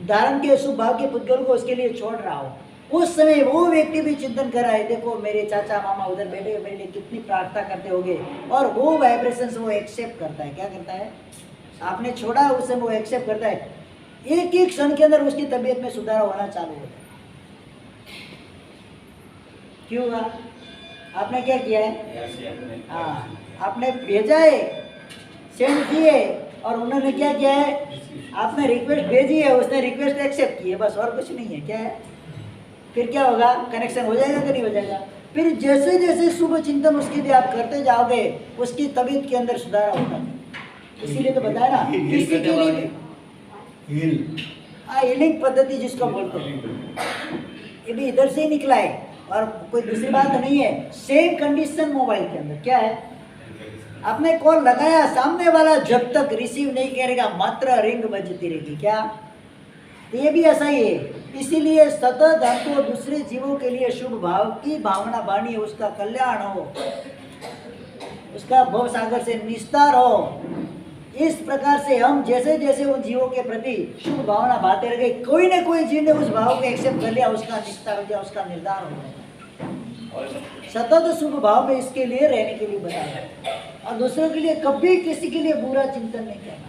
धारण के शुभ भाव के पुद्गल को उसके लिए छोड़ रहा हूँ। उस समय वो व्यक्ति भी चिंतन कर रहा है, देखो मेरे चाचा मामा उधर बैठे मेरे लिए कितनी प्रार्थना करते होंगे, और वो वाइब्रेशंस वो एक्सेप्ट करता है। क्या करता है? आपने छोड़ा उस समय वो एक्सेप्ट करता है। एक एक क्षण के अंदर उसकी तबीयत में सुधार होना चालू होता है। क्यों हुआ? आपने क्या किया है? हाँ, आपने भेजा है, सेंड किए, और उन्होंने क्या किया है? आपने रिक्वेस्ट भेजी है, उसने रिक्वेस्ट एक्सेप्ट की है, बस और कुछ नहीं है। क्या है? फिर क्या होगा? कनेक्शन हो जाएगा कि नहीं हो जाएगा? फिर जैसे जैसे शुभ चिंतन उसके लिए आप करते जाओगे, उसकी तबीयत के अंदर सुधार होगा। इसीलिए तो बताया ना, किसी के लिए हीलिंग पद्धति जिसको बोलते हैं, ये भी इधर से ही निकला है, और कोई दूसरी बात नहीं है। सेम कंडीशन मोबाइल के अंदर क्या है? आपने कॉल लगाया, सामने वाला जब तक रिसीव नहीं करेगा मात्र रिंग बजती रहेगी। क्या? ये भी ऐसा ही है। इसीलिए सतत हमको दूसरे जीवों के लिए शुभ भाव की भावना बानी, उसका कल्याण हो, उसका भव सागर से निस्तार हो। इस प्रकार से हम जैसे जैसे उन जीवों के प्रति शुभ भावना भाते रह गए, कोई ना कोई जीव ने उस भाव को एक्सेप्ट कर लिया, उसका निस्तार हो गया, उसका निर्धार हो गया। सतत शुभ भाव में इसके लिए रहने के लिए बताया, और दूसरों के लिए कभी किसी के लिए बुरा चिंतन नहीं करना।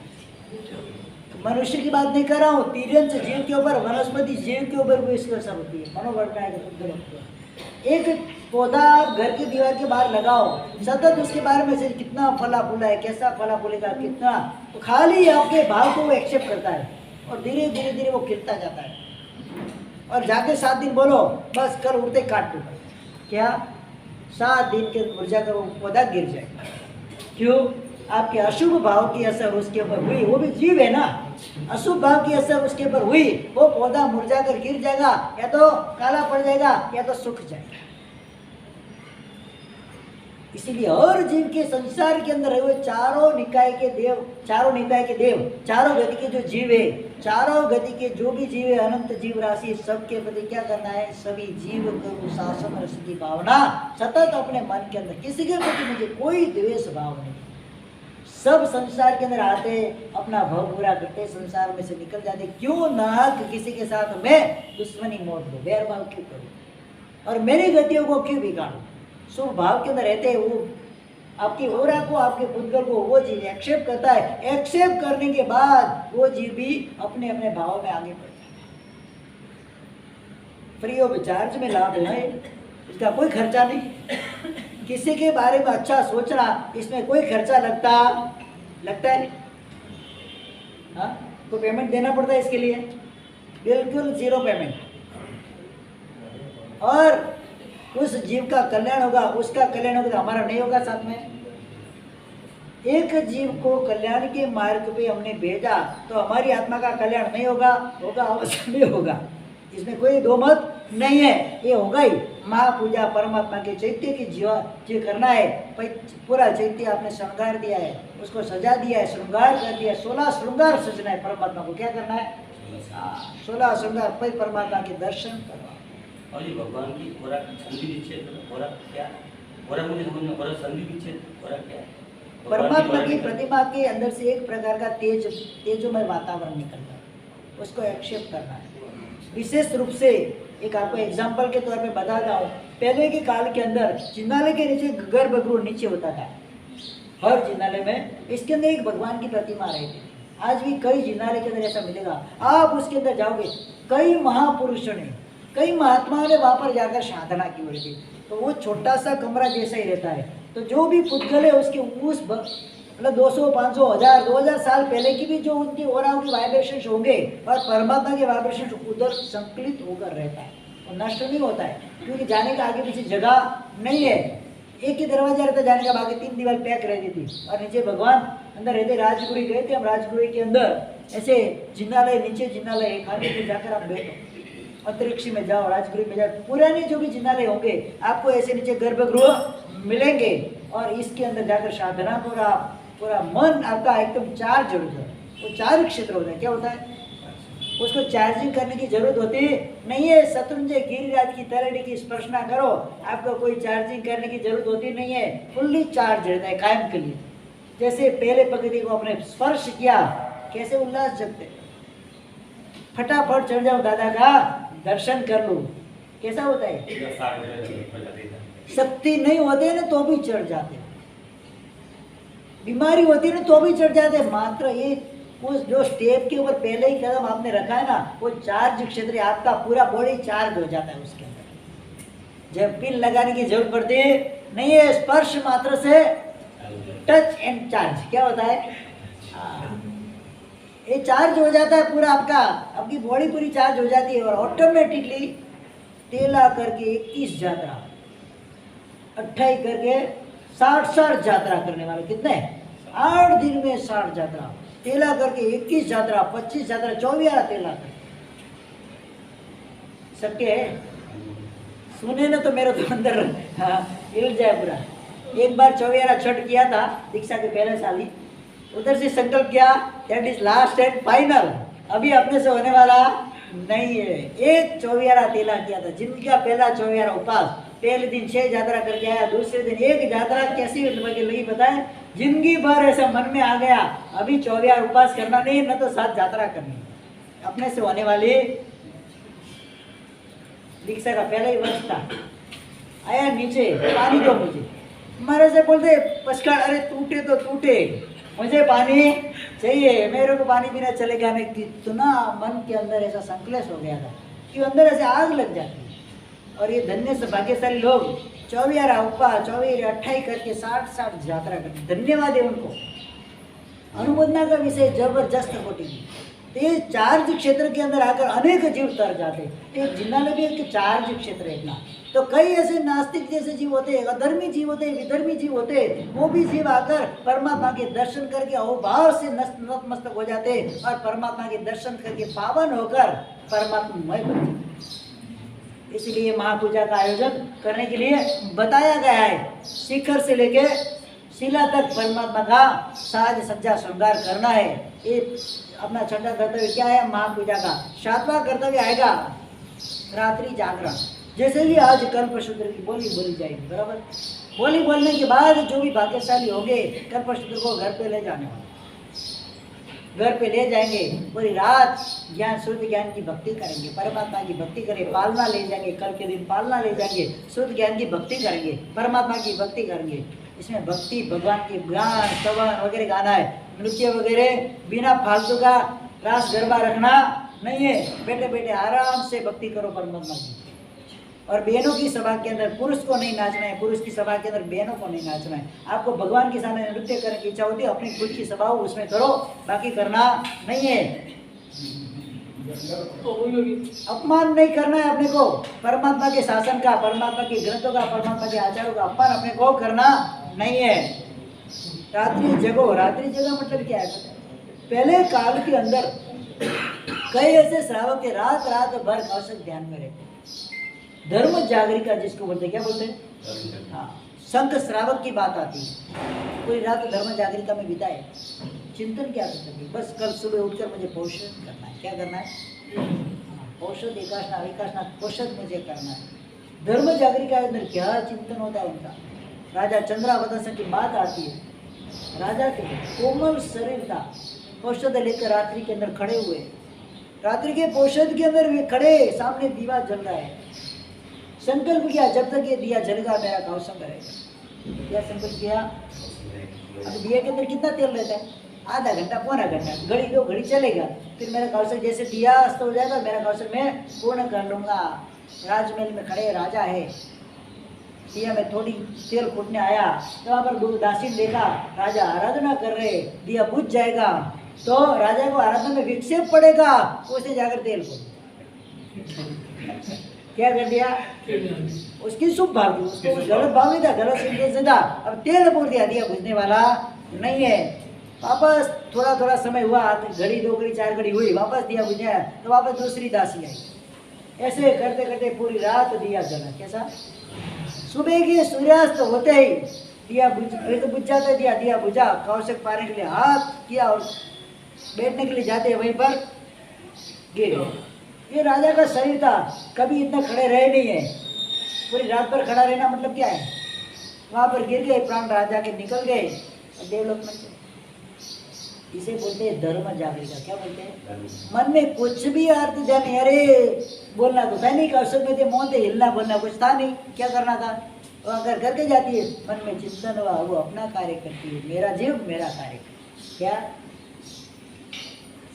मनुष्य की बात नहीं कर रहा हूँ, तिर्यंच जीव के ऊपर, वनस्पति जीव के ऊपर भी इसकी असर होती है। मनोवर्गणा के एक पौधा आप घर की दीवार के बाहर लगाओ, सतत उसके बारे में से कितना फला फूला है, कैसा फला फूलेगा, कितना, तो खाली आपके भाव को वो एक्सेप्ट करता है, और धीरे धीरे धीरे वो खिलता जाता है। और जाके 7 दिन बोलो, बस कल उड़ते काट दूंगा। क्या? 7 दिन के ऊर्जा का वो पौधा गिर जाएगा। क्यों? आपके अशुभ भाव की असर उसके ऊपर हुई। वो भी जीव है ना, अशुभ भाव की असर उसके ऊपर हुई, वो पौधा मुरझा कर गिर जाएगा, या तो काला पड़ जाएगा, या तो सूख जाएगा। इसीलिए हर जीव के संसार के अंदर हुए चारों निकाय के देव, चारों गति के जो जीव है, चारों गति के जो भी जीव है, अनंत जीव राशि, सबके प्रति क्या करना है? सभी जीव को शासन रस की भावना सतत अपने मन के अंदर, किसी के प्रति मुझे कोई द्वेष भाव नहीं। सब संसार के अंदर आते, अपना भव पूरा करते, संसार में से निकल जाते। क्यों नाहक किसी के साथ मैं दुश्मनी मोड़ दूं, बैरभाव क्यों करूं, और मेरी गतियों को क्यों बिगाड़ूं? शुभ भाव के अंदर रहते वो आपकी ओरा को, आपके पुद्गल को वो जीव एक्सेप्ट करता है। एक्सेप्ट करने के बाद वो जीव भी अपने अपने भाव में आगे बढ़ता है। फ्री ऑफ चार्ज में लाभ है, इसका कोई खर्चा नहीं। किसी के बारे में अच्छा सोचना, इसमें कोई खर्चा लगता है? हाँ, कोई पेमेंट देना पड़ता है इसके लिए? बिल्कुल 0 पेमेंट। और उस जीव का कल्याण होगा, उसका कल्याण होगा, हमारा नहीं होगा साथ में। एक जीव को कल्याण के मार्ग पे हमने भेजा, तो हमारी आत्मा का कल्याण नहीं होगा? होगा, अवश्य नहीं होगा, इसमें कोई दो मत नहीं है, ये होगा ही। महापूजा परमात्मा के चैत्य की जो करना है, पूरा चैत्य आपने श्रृंगार दिया है, उसको सजा दिया है, श्रृंगार कर दिया, 16 श्रृंगार सजना है। परमात्मा को क्या करना है? 16 श्रृंगार, फिर परमात्मा के दर्शन करना। और ये भगवान की पूरा संधि विच्छेद, पूरा क्या, पूरा मुझे समझना, पूरा संधि विच्छेद, पूरा क्या है? परमात्मा की प्रतिमा के अंदर से एक प्रकार का तेजोमय वातावरण निकलता है, उसको एक्सेप्ट करना है। विशेष रूप से एक आपको एग्जाम्पल के तौर पे बताता हूँ। पहले के काल के अंदर जिनालय के नीचे गर्भगृह नीचे होता था, हर जिनालय में इसके अंदर एक भगवान की प्रतिमा रहती थी। आज भी कई जिनालय के अंदर ऐसा मिलेगा। आप उसके अंदर जाओगे, कई महापुरुषों ने, कई महात्माओं ने वहाँ पर जाकर साधना की हुई थी। तो वो छोटा सा कमरा जैसा ही रहता है। तो जो भी पुद्गल है उसके उस मतलब 200, 500, 1000, 2000 साल पहले की भी जो उनकी ओराओं की वाइब्रेशन होंगे और परमात्मा के वाइब्रेशन उधर संकलित होकर रहता है और नष्ट नहीं होता है, क्योंकि जाने का आगे पीछे जगह नहीं है। एक ही दरवाजा रहता जाने का, बाकी 3 दीवार पैक रहती थी और नीचे भगवान अंदर रहते। राजगुरु गए थे हम, राजगुरु के अंदर ऐसे जिन्नालय, नीचे जिन्नालय है, खाने पे जाकर आप बैठो, अंतरिक्ष में जाओ, राजगुरु में जाओ, पुराने जो भी जिन्नालय होंगे आपको ऐसे नीचे गर्भगृह मिलेंगे और इसके अंदर जाकर साधना पूरा मन आपका एकदम चार्ज हो जाए। वो चार्ज क्षेत्र होता है। क्या होता है? उसको चार्जिंग करने की जरूरत होती नहीं है। शत्रुंजय गिरिराज की तरह की स्पर्शना करो, आपको कोई चार्जिंग करने की जरूरत होती नहीं है, फुल्ली चार्ज रहता है कायम के लिए। जैसे पहले पगड़ी को अपने स्पर्श किया, कैसे उल्लास जगते, फटाफट चढ़ जाओ, दादा का दर्शन कर लो, कैसा होता है? शक्ति नहीं होते ना तो भी चढ़ जाते, बीमारी होती है ना तो भी चढ़ जाते। मात्र ये उस जो स्टेप के ऊपर पहले ही कदम आपने रखा है ना, वो चार्ज क्षेत्र आपका पूरा बॉडी चार्ज हो जाता है उसके अंदर। जब पिन लगाने की जरूरत पड़ती नहीं है, स्पर्श मात्र से टच एंड चार्ज क्या होता है, ये चार्ज हो जाता है पूरा आपका, आपकी बॉडी पूरी चार्ज हो जाती है और ऑटोमेटिकली तेला करके 21 यात्रा, 28 करके 60 यात्रा करने वाले कितने, 8 दिन में 60 यात्रा, तेला करके 21 यात्रा, 25 यात्रा, 24 तेला कर शक्य है। सुने ना तो मेरे तो अंदर हिल जाए पूरा। एक बार 24 छठ किया था दीक्षा के पहले साल ही, उधर से संकल्प किया that is last and final, अभी अपने से होने वाला नहीं है। एक 24 तेला किया था, जिंदगी का पहला 24 उपास, पहले दिन 6 यात्रा करके आया, दूसरे दिन 1 यात्रा कैसी लगी पता है, जिंदगी भर ऐसा मन में आ गया अभी 24 उपास करना नहीं, न तो 7 यात्रा करनी, अपने से होने वाली दीक्षा का पहला ही वर्ष था। आया नीचे, पानी दो मुझे, हमारे से बोलते पचका, अरे टूटे तो टूटे, मुझे पानी चाहिए, मेरे को पानी बिना चलेगा नहीं। कितना मन के अंदर ऐसा संकलेश हो गया था कि अंदर ऐसे आग लग जाती। और ये धन्य से भाग्यशाली लोग 24 उपवास, 24, 28 करके 60 यात्रा करते, धन्यवाद है उनको, अनुमोदना का विषय जबरदस्त कोटि। तो ये चार्ज क्षेत्र के अंदर आकर अनेक जीव तर जाते। एक जिन्नालय भी एक चार्ज क्षेत्र है इतना। तो कई ऐसे नास्तिक जैसे जीव होते हैं, अधर्मी जीव होते हैं, विधर्मी जीव होते हैं, वो भी जीव आकर परमात्मा के दर्शन करके अहोभाव से नतमस्तक हो जाते हैं और परमात्मा के दर्शन करके पावन होकर परमात्मामय बन जाते। इसलिए महापूजा का आयोजन करने के लिए बताया गया है। शिखर से लेके शिला तक परमात्मा का साज सज्जा श्रृंगार करना है। ये अपना छठा कर्तव्य क्या है महापूजा का। 7वां कर्तव्य आएगा रात्रि जागरण। जैसे भी आज कल्पसूत्र की बोली बोली जाएगी, बराबर, बोली बोलने के बाद जो भी भाग्यशाली होंगे कल्पसूत्र को घर पे ले जाने वाले, घर पे ले जाएंगे, पूरी रात ज्ञान शुद्ध ज्ञान की भक्ति करेंगे, परमात्मा की भक्ति करें, पालना ले जाएंगे, कल के दिन पालना ले जाएंगे, शुद्ध ज्ञान की भक्ति करेंगे, परमात्मा की भक्ति करेंगे। इसमें भक्ति भगवान के गान श्रवण वगैरह गाना है, नृत्य वगैरह बिना फालतू का रास गरबा रखना नहीं है। बैठे बैठे आराम से भक्ति करो परमात्मा की। और बहनों की सभा के अंदर पुरुष को नहीं नाचना है, पुरुष की सभा के अंदर बहनों को नहीं नाचना है। आपको भगवान के सामने नृत्य करने की इच्छा होती है, अपनी खुद की सभा हो उसमें करो, बाकी करना नहीं है। अपमान नहीं करना है अपने को, परमात्मा के शासन का, परमात्मा के ग्रंथों का, परमात्मा के आचारों का अपमान अपने को करना नहीं है। रात्रि जगो, रात्रि जगो मतलब क्या है? पहले काल के अंदर कई ऐसे श्रावक थे रात रात भर कौशल ध्यान में रहते, धर्म जागरिका जिसको बोलते, क्या बोलते हैं, हाँ, संत श्रावक की बात आती है। पूरी रात धर्म जागरिका में बिताए, चिंतन क्या करते थे, बस कल सुबह उठकर मुझे पोषण करना है। क्या करना है? पोषद एकाशना विकासना, पोषद मुझे करना है। धर्म जागरिका के अंदर क्या चिंतन होता है उनका। राजा चंद्रावतंस की बात आती है, राजा के कोमल शरीर था, पोषद लेकर रात्रि के अंदर खड़े हुए, रात्रि के पोषद के अंदर वे खड़े, सामने दीवा जल रहा है। संकल्प किया जब तक ये दिया जलेगा मेरा कौशल रहेगा। क्या संकल्प किया? अब दिए के अंदर कितना तेल रहता है? आधा घंटा पौना घंटा, घड़ी 2 घड़ी चलेगा, फिर मेरा कौशल जैसे दिया अस्त हो जाएगा, मेरा कौशल मैं पूर्ण कर लूँगा। राजमहल में खड़े राजा है, दिया में थोड़ी तेल फूटने आया तो वहाँ पर गुरु दासीन देखा राजा आराधना कर रहे, दिया बुझ जाएगा तो राजा को आराधना में विक्षेप पड़ेगा, उसने जाकर तेल फूट क्या कर दिया, उसकी शुभ भाव थी, उसको गलत भाव नहीं था, गलत इंटेंशन था, अब तेल फूट दिया, दिया बुझने वाला नहीं है। वापस थोड़ा थोड़ा समय हुआ, घड़ी 2 घड़ी 4 घड़ी हुई, वापस दिया बुझाया तो वापस दूसरी दासी आई, ऐसे करते करते पूरी रात दिया जला। कैसा, सुबह के सूर्यास्त होते ही दिया बुझ जाता, दिया बुझा, कौशिक पाने के लिए हाथ किया और बैठने के लिए जाते वहीं पर गिर गए। ये राजा का शरीर था, कभी इतना खड़े रहे नहीं है, पूरी रात पर खड़ा रहना मतलब क्या है, वहां पर गिर गए, प्राण राजा के निकल गए और देवलोक में गए। इसे बोलते हैं धर्म जागृता। क्या बोलते हैं, मन में कुछ भी अर्थ ध्यान नहीं, अरे बोलना तो था नहीं, कौशल में थे, मौन थे, हिलना बोलना कुछ था नहीं, क्या करना था, तो अगर करके जाती है, मन में चिंतन हुआ, वो अपना कार्य करती है, मेरा जीव मेरा कार्य। क्या,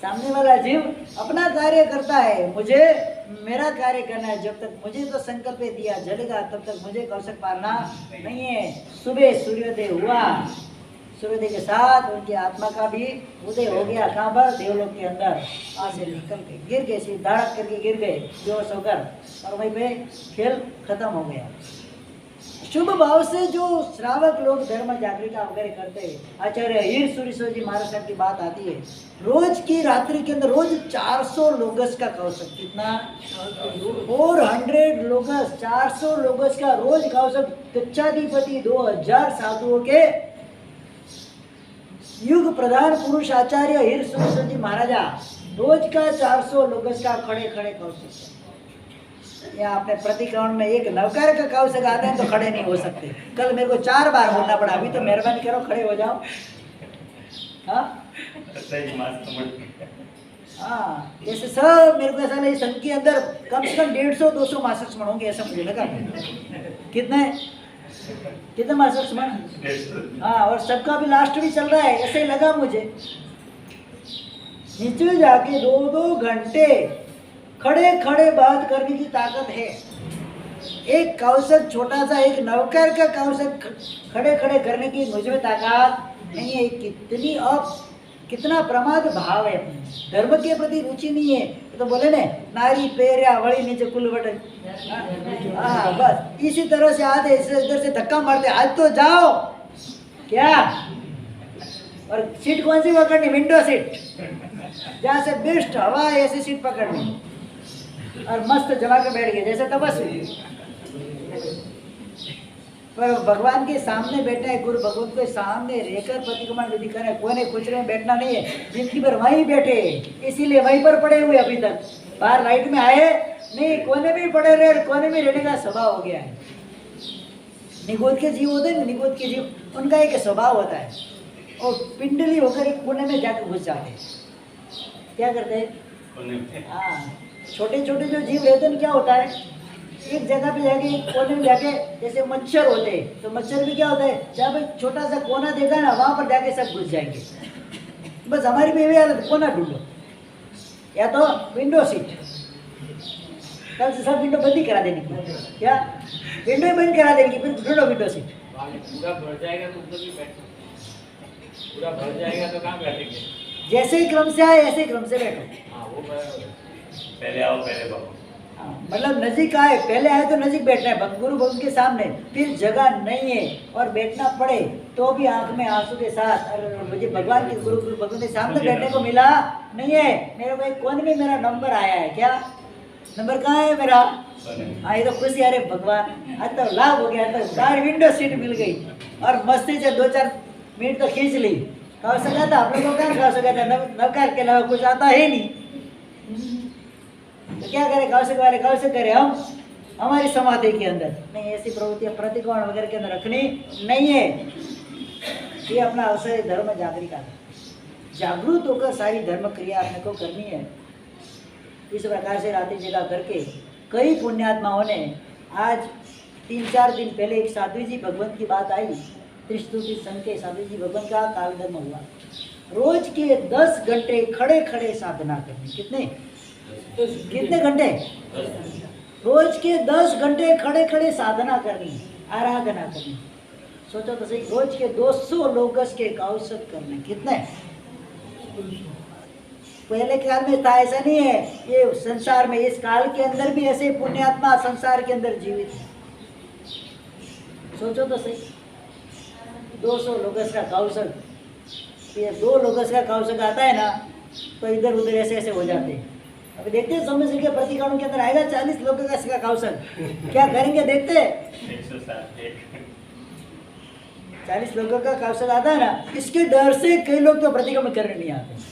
सामने वाला जीव अपना कार्य करता है, मुझे मेरा कार्य करना है, जब तक मुझे तो संकल्प दिया जलेगा तब तक मुझे कौशल पालना नहीं है। सुबह सूर्योदय हुआ, सूर्योदय के साथ उनकी आत्मा का भी उदय हो गया, कहाँ पर, देवलोक के अंदर, वहाँ से निकल के गिर गए, सीधे धड़क करके गिर गए बेहोश होकर, और वहीं पे खेल खत्म हो गया। शुभ भाव से जो श्रावक लोग धर्म जागृता वगैरह करते हैं, आचार्य हीर सूरीश्वर जी महाराज साहब की बात आती है, रोज की रात्रि के अंदर रोज 400 लोगस का कौशल, कितना, 400 लोगस, 400 लोगस का रोज कौशल, कच्चाधिपति 2000 साधुओं के युग प्रधान पुरुष आचार्य हीर सूरीश्वर जी महाराजा रोज का 400 लोगस का खड़े खड़े कौशल। या आपने प्रतिक्रमण में एक नवकार का कौशल आता है तो खड़े नहीं हो सकते, कल मेरे को 4 बार बोलना पड़ा, अभी तो मेहरबानी करो खड़े हो जाओ। हाँ हाँ, जैसे सब मेरे को ऐसा नहीं, संघ के अंदर कम से कम 150-200 मास्टर स्मरण होंगे, ऐसा मुझे लगा। कितने मास्टर स्मरण, हाँ, और सबका भी लास्ट भी चल रहा है, ऐसे ही लगा मुझे। नीचे जाके 2-2 घंटे खड़े खड़े बात करने की ताकत है। एक कौशल छोटा सा, एक नवकार का कौशल खड़े खड़े करने की मुझ में ताकत नहीं है। कितनी अब कितना प्रमाद भाव है, अपने धर्म के प्रति रुचि नहीं है। तो बोले ने, नारी पेरिया वड़ी नीचे कुल बटन, हाँ बस इसी तरह से आते इधर से धक्का मारते, आज तो जाओ क्या। और सीट कौन सी पकड़नी, विंडो सीट, जहाँ से बेस्ट हवा है ऐसी सीट पकड़नी, और मस्त जमा के बैठ गए जैसे तपस्वी। पर भगवान के सामने बैठना है, गुरु भगवत के सामने रहकर प्रतिक्रमण विधि करना है, कोने कुचरे में बैठना नहीं है। जिंदगी भर वहीं बैठे, इसीलिए वहीं पर पड़े हुए अभी तक, बाहर लाइट में आए नहीं, कोने में पड़े रहे, कोने में रहने का स्वभाव हो गया है। निगोद के जीव होते हैं, निगोद के जीव उनका एक स्वभाव होता है, और पिंडली होकर एक कोने में जाकर घुस जाते हैं। क्या करते हैं, हाँ, छोटे छोटे जो जीव रहते हैं क्या होता है, एक जगह पे जाके एक कोने में जाके, जैसे मच्छर होते हैं तो मच्छर भी क्या होता है, जहाँ पे छोटा सा कोना देखा ना वहाँ पर जाके सब घुस जाएंगे। बस हमारी भी यही हालत, कोना ढूंढो, या तो विंडो सीट, कल से सब विंडो बंद ही करा देने की, क्या विंडो ही बंद करा देने की, फिर ढूंढो विंडो सीट। पूरा भर जाएगा तो ऊपर भी बैठो, पूरा भर जाएगा तो कहाँ बैठेंगे, जैसे ही क्रम से आए ऐसे ही क्रम से बैठो। हाँ वो पहले आओ पहले भागो, मतलब नजीक आए, पहले आए तो नजीक बैठना है गुरु भगवान के सामने, फिर जगह नहीं है और बैठना पड़े तो भी आंख में आंसू के साथ, और मुझे भगवान के गुरु भगवान के सामने बैठने को मिला नहीं है, मेरे को एक कोने में मेरा नंबर आया है। क्या नंबर कहाँ है मेरा, हाँ ये तो खुशी, अरे भगवान आज तो लाभ हो गया, तो बाहर विंडो सीट मिल गई और मस्ती से 2-4 मिनट तो खींच ली। कहा सका था आप लोगों को, क्या कहा सका था, नवकार के अलावा कुछ आता है नहीं, तो क्या करें, कौशल वाले कौशल करें हम हमारी समाधि के अंदर नहीं, ऐसी प्रवृत्तियां प्रतिकोण वगैरह के अंदर रखनी नहीं है। ये अपना अवसर है धर्म जागृति का, जागरूक होकर सारी धर्म क्रिया अपने को करनी है। इस प्रकार से रात्रि जगह करके कई पुण्यात्माओं ने, आज 3-4 दिन पहले एक साधु जी भगवंत की बात आई, त्रिस्तुति संघ के साधु जी भगवंत का काल धर्म हुआ, रोज के 10 घंटे खड़े खड़े साधना करनी। कितने घंटे? रोज के 10 घंटे खड़े खड़े साधना करनी, आराधना करनी। सोचो तो सही, रोज के 200 लोगस के कौशल करने। कितने? पहले काल में था, ऐसा नहीं है। ये संसार में इस काल के अंदर भी ऐसे पुण्यात्मा संसार के अंदर जीवित है। सोचो तो सही, 200 लोगस का कौशल, ये 2 लोगस का कौशल आता है ना, तो इधर उधर ऐसे ऐसे हो जाते हैं। अभी देखते हैं समय के प्रतिकारों के अंदर आएगा 40 लोगों का कौशल, क्या करेंगे देखते हैं। 40 लोगों का कौशल आता है ना, इसके डर से कई लोग तो प्रतिक्रमण करने नहीं आते।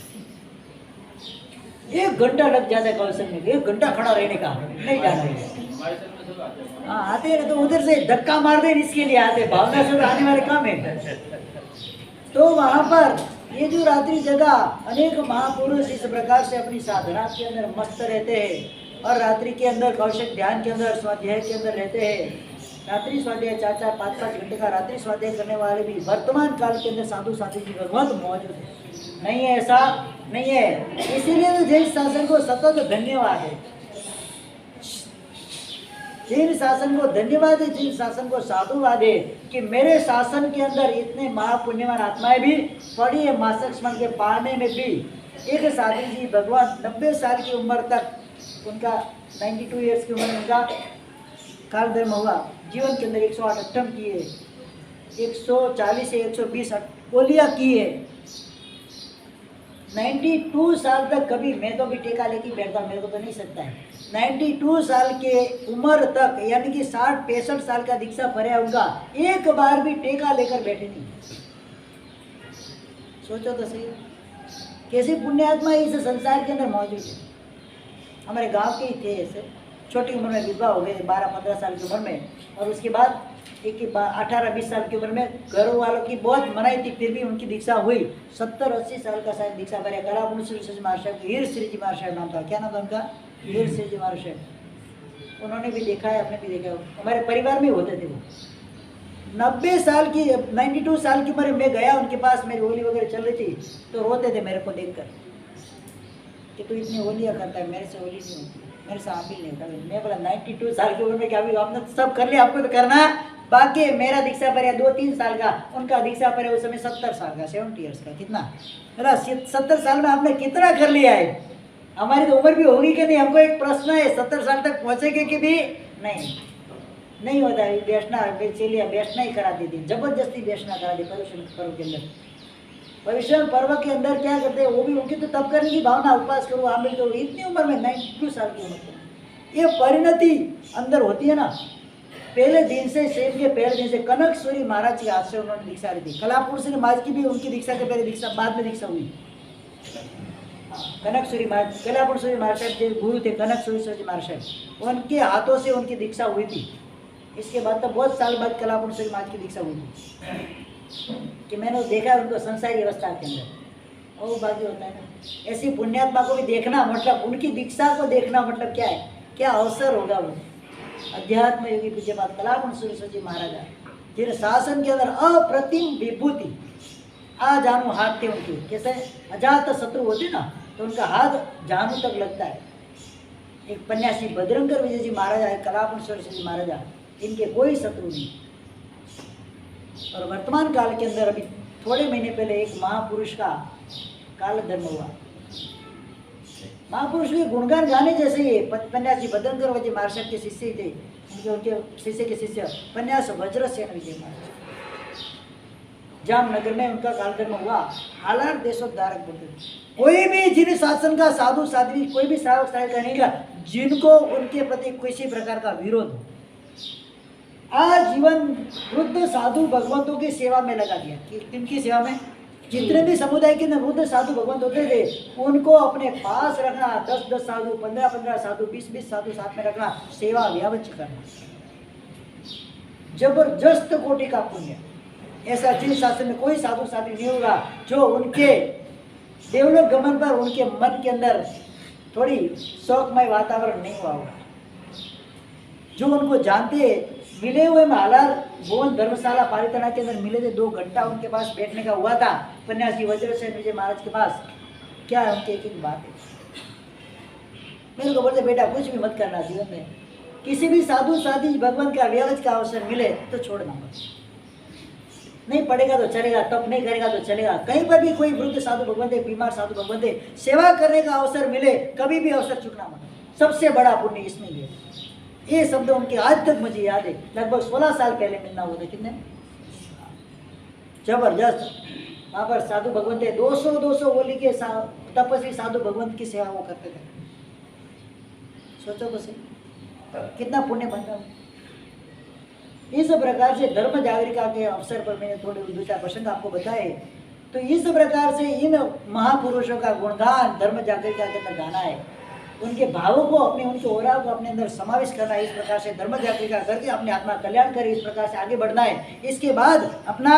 1 घंटा लग जाता है कौशल में, 1 घंटा खड़ा रहने का, नहीं जाना है। हाँ आते हैं तो उधर से धक्का मार दे, इसके लिए आते, भावना से आने वाले काम है। तो वहां पर ये जो रात्रि जगह अनेक महापुरुष इस प्रकार से अपनी साधना के अंदर मस्त रहते हैं और रात्रि के अंदर कौशल ध्यान के अंदर स्वाध्याय के अंदर रहते हैं। रात्रि स्वाध्याय 4-4, 5-5 घंटे का रात्रि स्वाध्याय करने वाले भी वर्तमान काल के अंदर साधु साथी जी बहुत मौजूद है। नहीं है ऐसा? नहीं है। इसीलिए तो जैन शासन को सतत धन्यवाद है, जैन शासन को धन्यवाद है, जैन शासन को साधुवाद है कि मेरे शासन के अंदर इतने महापुण्यवान आत्माएं भी पड़ी है। मासिक स्मरण के पालने में भी एक साधु जी भगवान 90 साल की उम्र तक, उनका 92 ईयर्स की उम्र में उनका काल धर्म हुआ। जीवन के अंदर 108 अट्टम किए, 140 से 120 ओलिया किए। 92 साल तक कभी मैं तो भी टेका लेके बैठता, मेरे को तो नहीं सकता है। 92 साल के उम्र तक, यानी कि 60-65 साल का दीक्षा भरे उनका, एक बार भी टेका लेकर बैठे नहीं। सोचो तो सही, कैसे पुण्यात्मा इस संसार के अंदर मौजूद है। हमारे गांव के ही थे ऐसे, छोटी उम्र में विधवा हो गए, 12-15 साल की उम्र में, और उसके बाद 18-20 साल की उम्र में घरों वालों की बहुत मनाई थी, फिर भी उनकी दीक्षा हुई। 70-80 साल का शायद दीक्षा भरे। कलापुर श्री महाराज साहब, हीर श्री जी महाराज साहब नाम था, क्या नाम था उनका? हीर श्री जी महाराज साहब। उन्होंने भी देखा है, आपने भी देखा है, हमारे परिवार में होते थे वो। 92 साल की उम्र में गया उनके पास, मेरी होली वगैरह चल रही थी, तो रोते थे मेरे को देखकर कि तू इतनी होलियाँ करता है, मेरे से होली नहीं होती, मेरे से आप ही नहीं होता। मैं बोला 92 साल की उम्र में क्या भी आपने सब कर लिया, आपको तो करना बाकी। मेरा दीक्षा पर 2-3 साल का, उनका दीक्षा पर उस समय 70 साल का, 70 ईयर्स का। कितना? बोला 70 साल में आपने कितना कर लिया है? हमारी तो उम्र भी होगी कि नहीं? हमको एक प्रश्न है, 70 साल तक पहुँचेंगे कि भी नहीं होता है। बेचना ही कराती थी, जबरदस्ती बेचना करा दी पर्युषण पर्व के अंदर। पर्युषण पर्व के अंदर क्या करते हैं, वो भी उनकी तो तब करने की भावना, उपवास करो, आमिल करो, इतनी उम्र में 92 साल की उम्र में ये परिणति अंदर होती है ना। पहले दिन से, सेब के पहले दिन से कनक सूरी महाराज के हाथ से उन्होंने दीक्षा ली थी। कलापुर श्री महाराज की भी उनकी दीक्षा के पहले दीक्षा, बाद में दीक्षा हुई। कनक सूरी महाराज, कलापुर श्री महाराज साहब जो गुरु थे, कनक सूरी महाराज साहब, उनके हाथों से उनकी दीक्षा हुई थी। इसके बाद तो बहुत साल बाद कलापुर श्री महाराज की दीक्षा हुई थी कि मैंने देखा उनको संसारी अवस्था के अंदर। और बाकी होता है ना, ऐसी पुण्यात्मा को भी देखना, मतलब उनकी दीक्षा को देखना मतलब क्या है, क्या अवसर होगा वो। अध्यात्म योगी पूज्यपाद कलापुर जी महाराज, जिन शासन के अंदर अप्रतिम विभूति, आ जानू हाथ थे उनके, कैसे अजात शत्रु होते ना, तो उनका हाथ जानू तक लगता है। एक पन्यासी भद्रंकर विजय जी महाराज है, कलापुर जी महाराज, इनके कोई शत्रु नहीं। और वर्तमान काल के अंदर अभी थोड़े महीने पहले एक महापुरुष का काल धर्म हुआ। महापुरुष के गुणगान गाने जैसे ही पन्यासी भद्रंकर विजय महाराज के शिष्य थे, उनके शिष्य के शिष्य पन्यास वज्रसेन विजय महाराज, जामनगर में उनका काल धर्म हुआ। हालात देशोद्धारक बोलते थे। कोई भी जिन शासन का साधु साध्वी, कोई भी श्रावक श्राविका नहीं का जिनको उनके प्रति किसी प्रकार का विरोध हो, आजीवन वृद्ध साधु भगवंतों की सेवा में लगा दिया। किनकी सेवा में? जितने भी समुदाय के वृद्ध साधु भगवंत होते थे, उनको अपने पास रखना, 10-10 साधु, 15-15 साधु, 20-20 साधु साथ में रखना, सेवा व्यावच करना, जबरदस्त कोटि का पुण्य। ऐसा जिन शासन में कोई साधु साधु नहीं होगा जो उनके देवलोक गमन पर उनके मन के अंदर थोड़ी शौकमय वातावरण नहीं हुआ होगा। जो उनको जानते मिले हुए महालाल भुवन धर्मशाला पालितना के अंदर मिले थे 2 घंटा उनके पास बैठने का हुआ था सन्यासी वज्रसेन विजय महाराज के पास। क्या है उनकी एक बात है, मेरे को बोलते बेटा कुछ भी मत करना जीवन में, किसी भी साधु साधी भगवान का व्याज का अवसर मिले तो छोड़ना मत, नहीं पढ़ेगा तो चलेगा, तप नहीं करेगा तो चलेगा, कहीं पर भी कोई वृद्ध साधु भगवान दे, बीमार साधु भगवान दे, सेवा करने का अवसर मिले कभी भी अवसर चुकना मत, सबसे बड़ा पुण्य इसमें ही है। ये शब्द उनके आज तक मुझे याद है, लगभग 16 साल पहले मिलना हुआ था, कितने जबरदस्त। वहाँ पर साधु भगवंत 200 बोली के तपस्वी साधु भगवंत की सेवा वो करते थे। सोचो तो सही कितना पुण्य बनता है। इस प्रकार से धर्म जागरिका के अवसर पर मैंने थोड़े 2-4 प्रसंग आपको बताए। तो इस प्रकार से इन महापुरुषों का गुणगान धर्म जागरिका के अंदर गाना है, उनके भावों को अपने, उनके ओरा को अपने अंदर समावेश करना है। इस प्रकार से धर्म जागरिका करके अपने आत्मा कल्याण करे, इस प्रकार से आगे बढ़ना है। इसके बाद अपना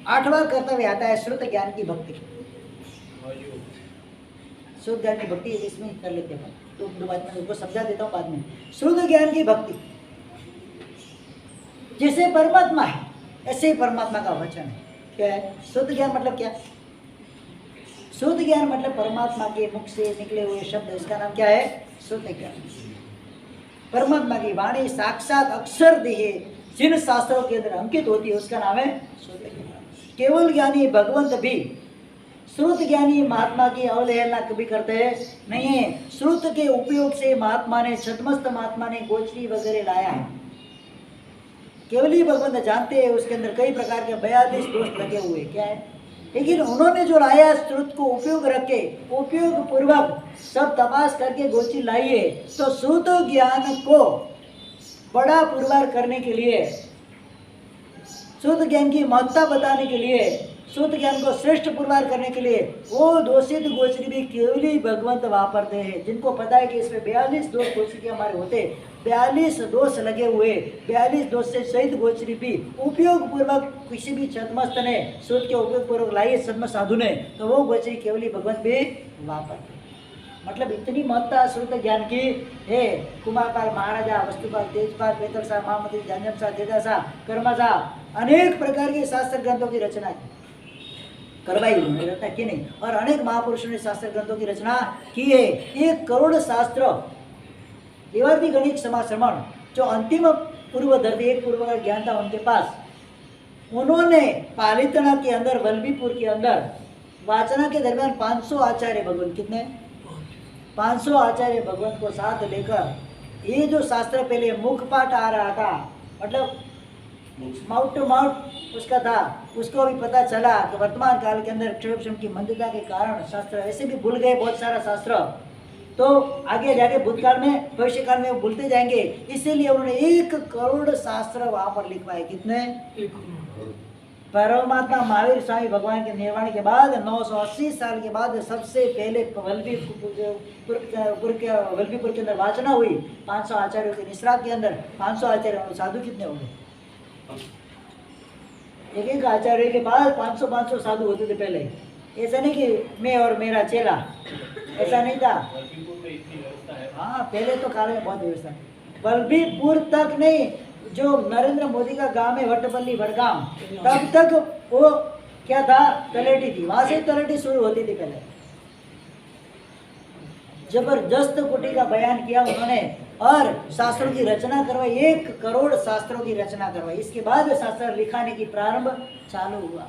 8वां कर्तव्य आता है श्रुत ज्ञान की भक्ति। श्रुत ज्ञान की भक्ति इसमें कर लेते हैं, तो बाद में उनको समझा देता हूँ बाद में। श्रुत ज्ञान की भक्ति जैसे परमात्मा है ऐसे ही परमात्मा का वचन है। क्या है शुद्ध ज्ञान मतलब? क्या शुद्ध ज्ञान मतलब परमात्मा के मुख से निकले हुए शब्द, इसका नाम क्या है? शुद्ध ज्ञान। परमात्मा की वाणी साक्षात अक्षर देह जिन शास्त्रों के अंदर अंकित होती है उसका नाम है शुद्ध ज्ञान। केवल ज्ञानी भगवंत भी श्रुत ज्ञानी महात्मा की अवहेलना कभी करते हैं नहीं है। श्रुत के उपयोग से महात्मा ने, छतमस्त महात्मा ने गोचरी वगैरह लाया है। केवल ही भगवंत जानते हैं उसके अंदर कई प्रकार के 42 दोष लगे हुए। क्या है? लेकिन उन्होंने जो लाया श्रुत को उपयोग रख के, उपयोग पूर्वक सब तपास करके गोचरी लाई है। तो श्रुत ज्ञान को बड़ा पुरवार करने के लिए, शुद्ध ज्ञान की महत्ता बताने के लिए, शुद्ध ज्ञान को श्रेष्ठ पुरवार करने के लिए वो दोषित गोचरी भी केवली भगवंत वापरते हैं। जिनको पता है कि इसमें 42 दोष गोचरी के हमारे होते, 42 दोष लगे हुए, 42 दोष से सहित गोचरी भी उपयोग पूर्वक किसी भी छतमस्त ने शुद्ध के उपयोग पूर्वक लाई छतमस्त साधु ने, तो वो गोचरी केवली भगवंत भी वापरते। मतलब इतनी महत्ता श्रुत ज्ञान की है। कुमारपाल महाराजा, वस्तुपाल, तेजपाल, पेतर साहब, महामती, जानजन साहब, देदा साहब, कर्मा साहब, अनेक प्रकार के शास्त्र ग्रंथों की रचना करवाई उन्होंने, रचना की नहीं। और अनेक महापुरुषों ने शास्त्र ग्रंथों की रचना की है। 1 करोड़ शास्त्र देवार्थी गणित समाश्रमण जो अंतिम पूर्वधर्ती, एक पूर्व का ज्ञान था उनके पास, उन्होंने पालितना के अंदर, वल्लभीपुर के अंदर वाचना के दरमियान 500 आचार्य भगवंत, कितने 500 आचार्य भगवंत को साथ लेकर ये जो शास्त्र पहले मुखपाठ आ रहा था, मतलब माउथ टू माउथ उसका था, उसको भी पता चला कि वर्तमान काल के अंदर क्षयोक्षम की मंदता के कारण शास्त्र ऐसे भी भूल गए बहुत सारा शास्त्र, तो आगे जाके भूतकाल में, भविष्य काल में वो भूलते जाएंगे। इसीलिए उन्होंने 1 करोड़ शास्त्र वहां पर लिखवाए। कितने? परमात्मा महावीर स्वामी भगवान के निर्वाण के बाद 980 साल के बाद सबसे पहले वल्लभीपुर के अंदर वाचना हुई। 500 आचार्यों के निश्राप के अंदर 500 आचार्य, साधु कितने हो गए? एक आचार्य के पास 500 साधु होते थे पहले। ऐसा नहीं कि मैं और मेरा चेला, ऐसा नहीं था। हाँ, पहले तो काल में बहुत व्यवस्था। वल्लभीपुर तक नहीं, जो नरेंद्र मोदी का गांव है वटपल्ली वडगाम, तब तक वो क्या था? तलेटी थी। वहां से तलेटी शुरू होती थी पहले। जबरदस्त कोटि का बयान किया उन्होंने और शास्त्रों की रचना करवाई। 1 करोड़ शास्त्रों की रचना करवाई। इसके बाद शास्त्र लिखाने की प्रारंभ चालू हुआ।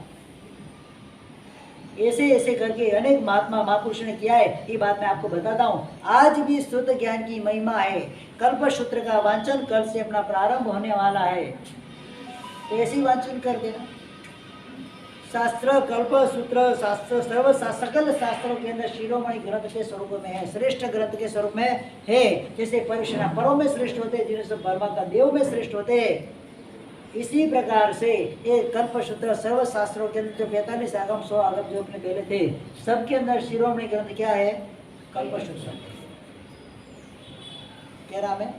ऐसे ऐसे करके अनेक महात्मा महापुरुषों ने किया है। ये बात मैं आपको बताता हूँ। आज भी शुद्ध ज्ञान की महिमा है। कल्पसूत्र का वांचन कल से अपना प्रारंभ होने वाला है, तो ऐसे ही वांचन कर देना। शास्त्र, कल्पसूत्र, शास्त्र, सर्व सकल शास्त्रों के अंदर शिरोमणि ग्रंथ के स्वरूप में है, श्रेष्ठ ग्रंथ के स्वरूप में है। जैसे परिश्रम परों में श्रेष्ठ होते हैं, जिन्हें सब परमात्मा देव में श्रेष्ठ होते हैं, इसी प्रकार से ये कल्पसूत्र सर्व शास्त्रों के अंदर जो 45 आगम 100 आगम जो अपने पहले थे, सबके अंदर शिरोमणि ग्रंथ क्या है? कल्पसूत्र। क्या नाम है?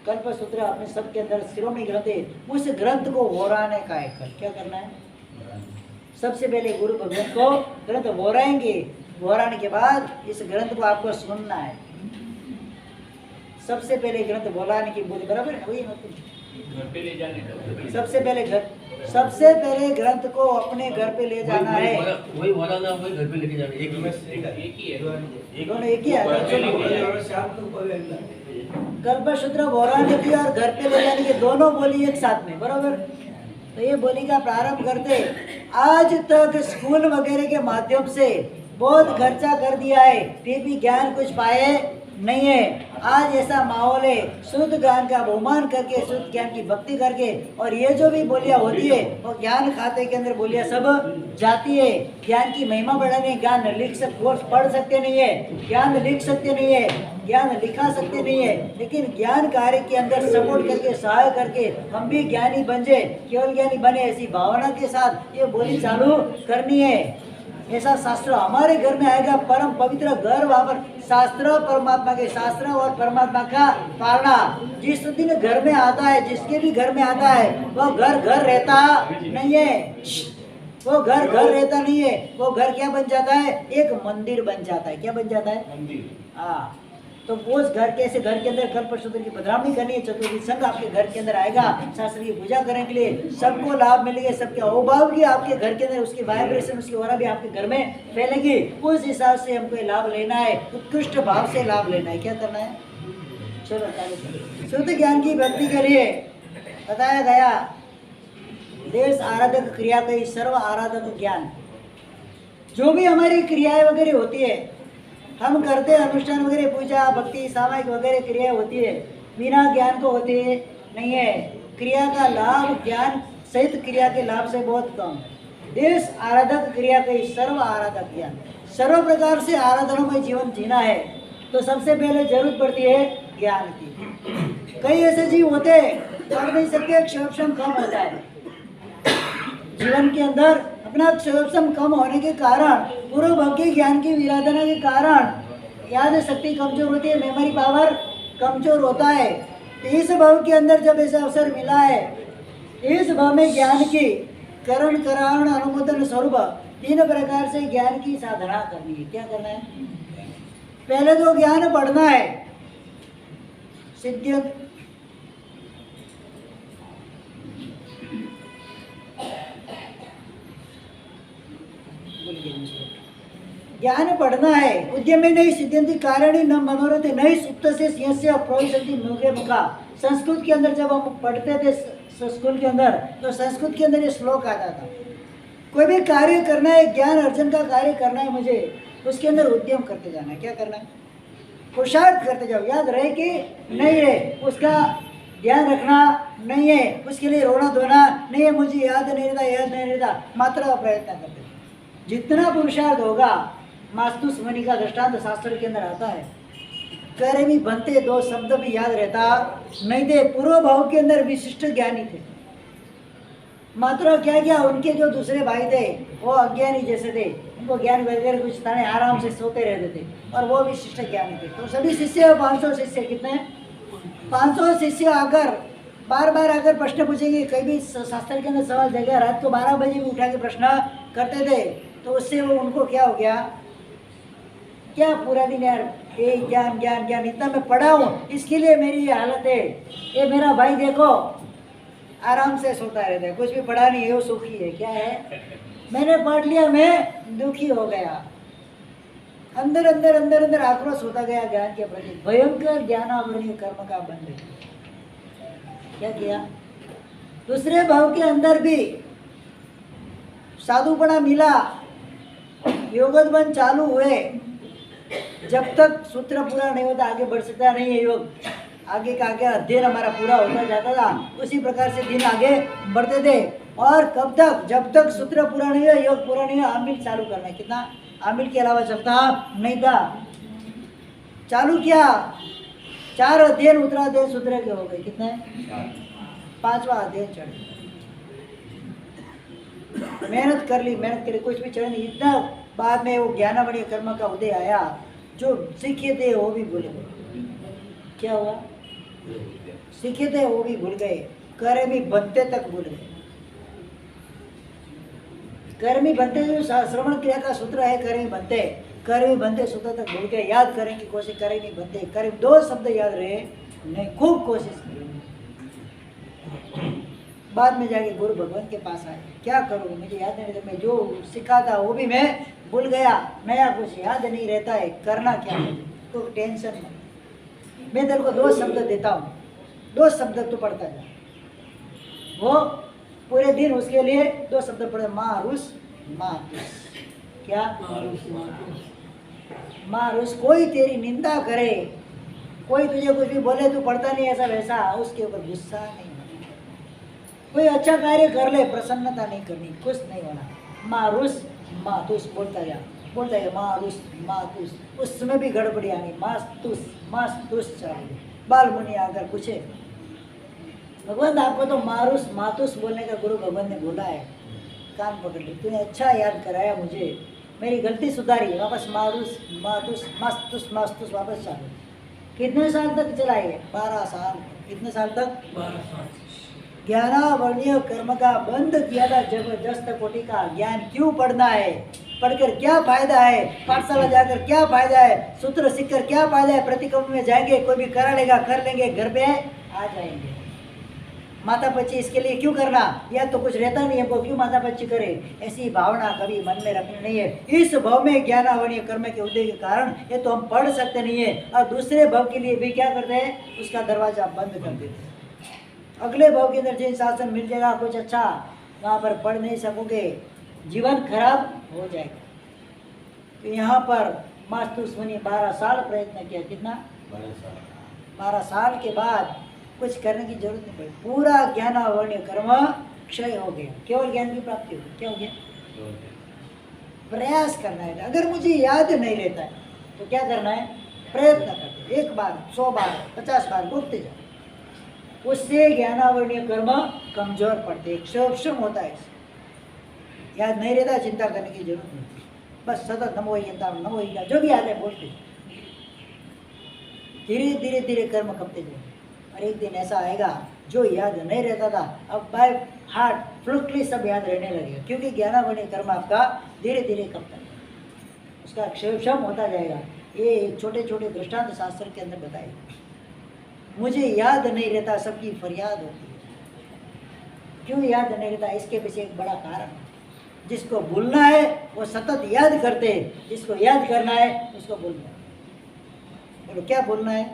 कल्पसूत्र अपने सबके अंदर शिरोमणि ग्रंथ है। उस ग्रंथ को वोराने का है। क्या करना है? सबसे पहले गुरु भगवान को ग्रंथ वोराएंगे। वोराने के बाद इस ग्रंथ को आपको सुनना है। सबसे पहले ग्रंथ बोला नहीं कि बोले बराबर है वही मतलब घर पे ले जाने का सबसे पहले ग्रंथ को अपने घर पे ले जाना है। वही वाला ना वही घर पे लेके जाना एक ही दोनों एक ही है। कल्पसूत्र बोराने की और घर पे ले जाने की दोनों बोली एक साथ में बराबर। तो ये बोली का प्रारंभ करते आज तक स्कूल वगैरह के माध्यम से बहुत खर्चा कर दिया है फिर भी ज्ञान कुछ पाए नहीं है। आज ऐसा माहौल है शुद्ध ज्ञान का बहुमान करके शुद्ध ज्ञान की भक्ति करके और ये जो भी बोलियां होती है वो ज्ञान खाते के अंदर बोलियां सब जाती है। ज्ञान की महिमा बढ़ाने ज्ञान पढ़ सकते नहीं है, ज्ञान लिख सकते नहीं है, ज्ञान लिखा सकते नहीं है, लेकिन ज्ञान कार्य के अंदर सपोर्ट करके सहाय करके हम भी ज्ञानी बन जाए, केवल ज्ञानी बने ऐसी भावना के साथ ये बोली चालू करनी है। ऐसा शास्त्र हमारे घर में आएगा परम पवित्र घर, वहाँ पर शास्त्र परमात्मा के शास्त्र और परमात्मा का पालना जिस दिन घर में आता है जिसके भी घर में आता है वो घर रहता नहीं है, वो घर रहता नहीं है, वो घर क्या बन जाता है एक मंदिर बन जाता है। क्या बन जाता है मंदिर। हाँ तो उस घर के ऐसे घर के अंदर कल्पसूत्र की बदनामी करनी है। चतुर्थी संघ आपके घर के अंदर आएगा शास्त्र की पूजा करने के लिए, सबको लाभ मिलेगा, सबके अहोभाव की आपके घर के अंदर उसकी वाइब्रेशन उसकी ओरा भी आपके घर में फैलेगी। उस हिसाब से हमको लाभ लेना है, उत्कृष्ट भाव से लाभ लेना है। क्या करना है चलो चालू करो। शुद्ध ज्ञान की भक्ति के लिए बताया गया देश आराधक क्रिया का सर्व आराधक ज्ञान। जो भी हमारी क्रियाएं वगैरह होती है हम करते हैं अनुष्ठान वगैरह पूजा भक्ति सामायिक वगैरह क्रिया होती है बिना ज्ञान को होती है नहीं है। क्रिया का लाभ ज्ञान सहित क्रिया के लाभ से बहुत कम। देश आराधक क्रिया का सर्व आराधक ज्ञान। सर्व प्रकार से आराधना में जीवन जीना है तो सबसे पहले जरूरत पड़ती है ज्ञान की। कई ऐसे जीव होते पढ़ नहीं सकते, क्षमता कम होता है जीवन के अंदर। अपना क्षमता कम होने के कारण पूर्व भव के ज्ञान की विराधना के कारण याद शक्ति कमजोर होती है, मेमोरी पावर कमजोर होता है। इस भाव के अंदर जब ऐसा अवसर मिला है इस भाव में ज्ञान की करण कराण अनुमोदन स्वरूप 3 प्रकार से ज्ञान की साधना करनी है। क्या करना है पहले तो ज्ञान पढ़ना है। सिद्ध ज्ञान पढ़ना है। उद्यमे नहीं सिद्ध्यंति कारणी न मनोरथ नहीं सुप्त से सिंहस्य प्रविशन्ति मुखे मुखा। संस्कृत के अंदर जब हम पढ़ते थे स्कूल के अंदर तो संस्कृत के अंदर ये श्लोक आता था कोई भी कार्य करना है ज्ञान अर्जन का कार्य करना है मुझे उसके अंदर उद्यम करते जाना है। क्या करना है पुरुषार्थ करते जाओ। याद रहे कि नहीं है उसका ध्यान रखना नहीं है, उसके लिए रोना धोना नहीं है, मुझे याद नहीं रहता मात्र प्रयत्न करते। जितना पुरुषार्थ होगा मास्तुस मुनि का दृष्टांत शास्त्र के अंदर आता है। करे भी बनते 2 शब्द भी याद रहता नहीं थे। पूर्व भाव के अंदर विशिष्ट ज्ञानी थे, मात्र क्या किया उनके जो दूसरे भाई थे वो अज्ञानी जैसे थे, उनको ज्ञान वगैरह कुछ था नहीं, आराम से सोते रहते थे और वो विशिष्ट ज्ञानी थे। तो सभी शिष्य 500 शिष्य कितने 500 शिष्य आकर बार बार आकर प्रश्न पूछेंगे। कई भी शास्त्र के अंदर सवाल जगह रात को 12 बजे भी उठा के प्रश्न करते थे तो उससे वो उनको क्या हो गया क्या पूरा दिन यार ये ज्ञान ज्ञान ज्ञान इतना मैं पढ़ा हूँ इसके लिए मेरी ये हालत है। ये मेरा भाई देखो आराम से सोता रहता है, कुछ भी पढ़ा नहीं है, वो सुखी है। क्या है मैंने पढ़ लिया मैं दुखी हो गया। अंदर अंदर अंदर अंदर आक्रोश होता गया ज्ञान के प्रति। भयंकर ज्ञानावरणीय कर्म का बंध। क्या किया दूसरे भाव के अंदर भी साधुपना मिला, योगद बन चालू हुए। जब तक सूत्र पूरा नहीं होता आगे बढ़ सकता नहीं है योग। आगे का आगे अध्ययन हमारा पूरा होता जाता था, उसी प्रकार से दिन आगे बढ़ते थे। और कब तक जब तक सूत्र पूरा नहीं है योग पूरा नहीं है आमिल चालू करना है। कितना आमिल के अलावा चलता नहीं था। चालू किया 4 अध्ययन उत्तराध्ययन सूत्र के हो गए। कितने 5वां अध्ययन चढ़ मेहनत कर ली, मेहनत करी, कुछ भी चढ़ नहीं। इतना बाद में वो ज्ञानावरणीय कर्म का उदय आया, जो सीखे थे वो भी भूल गए। क्या हुआ सीखे थे वो भी भूल गए, करे भी बनते तक भूल गए। कर्मी बनते जो श्रवण क्रिया का सूत्र है कर्मी बनते, करीब बनते सुधा तक भूल गए, याद करने की कोशिश करे नहीं बनते, करीब 2 शब्द याद रहे नहीं, खूब कोशिश की। बाद में जाके गुरु भगवान के पास आए, क्या करूँ मुझे याद नहीं रहता, मैं जो सीखा था वो भी मैं भूल गया, नया कुछ याद नहीं रहता है, करना क्या है? तो टेंशन मत, मैं तेरे को 2 शब्द देता हूँ, 2 शब्द तू पढ़ता जा। वो पूरे दिन उसके लिए 2 शब्द पढ़े, मारूस मातुस। क्या? मारूस। कोई तेरी निंदा करे, कोई तुझे कुछ भी बोले तू पढ़ता नहीं ऐसा वैसा, उसके ऊपर गुस्सा नहीं होना। कोई अच्छा कार्य कर ले, प्रसन्नता नहीं करनी, कुछ नहीं होना। मारूस मातुस बोलता जा, बोलता है मारूस मातुस। उसमें भी गड़बड़ी आनी, मास्तुस मास्तुस चाहिए। बाल मुनि आकर पूछे, भगवान आपको तो मारूस मातुस बोलने का गुरु भगवान ने बोला है, कान पकड़ ली, तूने अच्छा याद कराया मुझे, मेरी गलती सुधारी, वापस मारूस मातुस मास्तुस मास्तुस वापस चालू। कितने साल तक चलाए? 12 साल। कितने साल तक? 12 साल। 11 वर्णीय कर्म का बंद किया था, जबरदस्त कोटि का ज्ञान क्यों पढ़ना है, पढ़कर क्या फायदा है, पाठशाला जाकर क्या फायदा है, सूत्र सीखकर क्या फायदा है, प्रतिक्रम में जाएंगे कोई भी करा लेगा, कर लेंगे, घर पे आ जाएंगे। माता पच्ची इसके लिए क्यों करना, या तो कुछ रहता नहीं है वो क्यों माता पच्ची करे, ऐसी भावना कभी मन में रखनी नहीं है। इस भाव में ज्ञानावरणीय कर्म के उदय के कारण ये तो हम पढ़ सकते नहीं है, और दूसरे भाव के लिए भी क्या करते हैं, उसका दरवाजा बंद कर देते हैं। अगले भाव के अंदर जिन शासन मिल जाएगा कुछ अच्छा, वहाँ पर पढ़ नहीं सकोगे, जीवन खराब हो जाएगा। तो यहाँ पर मास्तुस मुनि 12 साल प्रयत्न किया। कितना? 12 साल के बाद कुछ करने की जरूरत नहीं पड़ी, पूरा ज्ञानावरणीय कर्म क्षय हो गया, केवल ज्ञान की प्राप्ति हो गई। क्या हो गया? प्रयास करना है। अगर मुझे याद नहीं रहता है तो क्या करना है? प्रयत्न करते, 1 बार 100 बार 50 बार बोलते जाओ, उससे ज्ञानावरणीय कर्म कमजोर पड़ते, क्षम होता है। याद नहीं रहता, चिंता करने की जरूरत नहीं, बस सतत नमो नमो जो भी याद है बोलते, धीरे धीरे धीरे कर्म करते जाओ। और एक दिन ऐसा आएगा जो याद नहीं रहता था, अब बाय हार्ट फ्लुकली सब याद रहने लगेगा, क्योंकि ज्ञानावरणीय कर्म आपका धीरे धीरे कमता है, उसका क्षम होता जाएगा। ये छोटे छोटे दृष्टांत शास्त्र के अंदर बताए। मुझे याद नहीं रहता, सबकी फरियाद होती है। क्यों याद नहीं रहता? इसके पीछे एक बड़ा कारण है। जिसको भूलना है वो सतत याद करते, जिसको याद करना है उसको भूलना है। बोलो क्या भूलना है?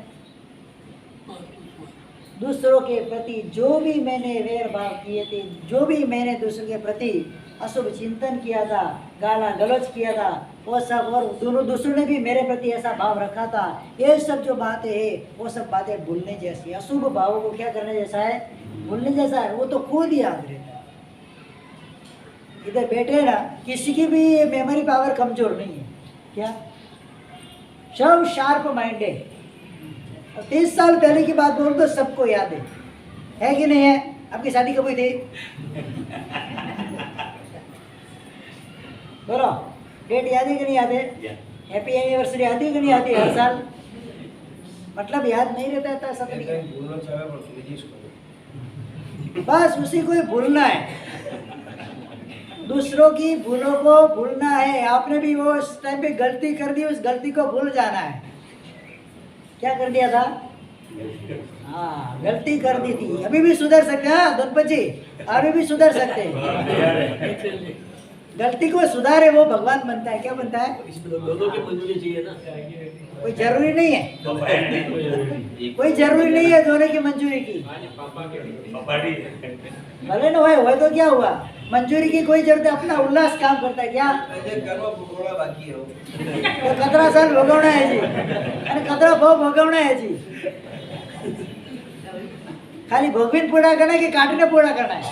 दूसरों के प्रति जो भी मैंने वैर भाव किए थे, जो भी मैंने दूसरों के प्रति अशुभ चिंतन किया था, गाला गलौज किया था, वो सब, और दोनों दूसरों ने भी मेरे प्रति ऐसा भाव रखा था, ये सब जो बातें हैं वो सब बातें भूलने जैसी। अशुभ भावों को क्या करने जैसा है? भूलने जैसा है। वो तो खुद याद रहता है। इधर बैठे ना, किसी की भी मेमोरी पावर कमजोर नहीं है। क्या? सब शार्प माइंड है। 30 साल पहले की बात बोल तो सबको याद है कि नहीं है? आपकी शादी कब हुई थी? बोलो, डेट याद है कि नहीं याद है? हैप्पी एनिवर्सरी आती है कि नहीं आती हर साल? मतलब याद नहीं रहता था सब नहीं। बस उसी को ही भूलना है, दूसरों की भूलों को भूलना है। आपने भी वो उस टाइम पे गलती कर दी, उस गलती को भूल जाना है। क्या कर दिया था? हाँ, गलती कर दी थी। अभी भी सुधर सकते हैं। हाँ धनपत जी, अभी भी सुधर सकते हैं। गलती को सुधारे वो भगवान बनता है। क्या बनता है? दोनों की मंजूरी चाहिए ना, कोई जरूरी नहीं है, कोई जरूरी नहीं है दोनों की मंजूरी की। भले न होए तो क्या हुआ, मंजूरी की कोई जरूरत है, अपना उल्लास काम करता है। क्या बाकी है? तो 15 साल भोगवना है जी, અને 15 भाव भोगवना है जी। खाली भोगवीन पूरा करना है कि काटने पूरा करना है?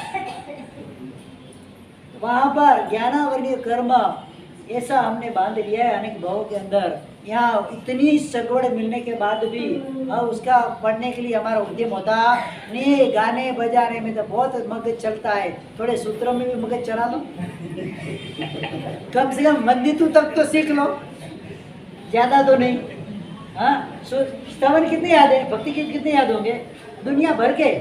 वहाँ पर ज्ञानावरणीय कर्म ऐसा हमने बांध लिया है अनेक भावों के अंदर। यहाँ इतनी सगवड़ मिलने के बाद भी उसका पढ़ने के लिए हमारा उद्यम होता नहीं। गाने बजाने में तो बहुत मगज चलता है, थोड़े सूत्रों में भी मगज चला लो, कम से कम मंदितु तक तो सीख लो, ज़्यादा तो नहीं। हाँ, श्रवण कितने याद है? भक्ति गीत कितने याद होंगे? दुनिया भर के।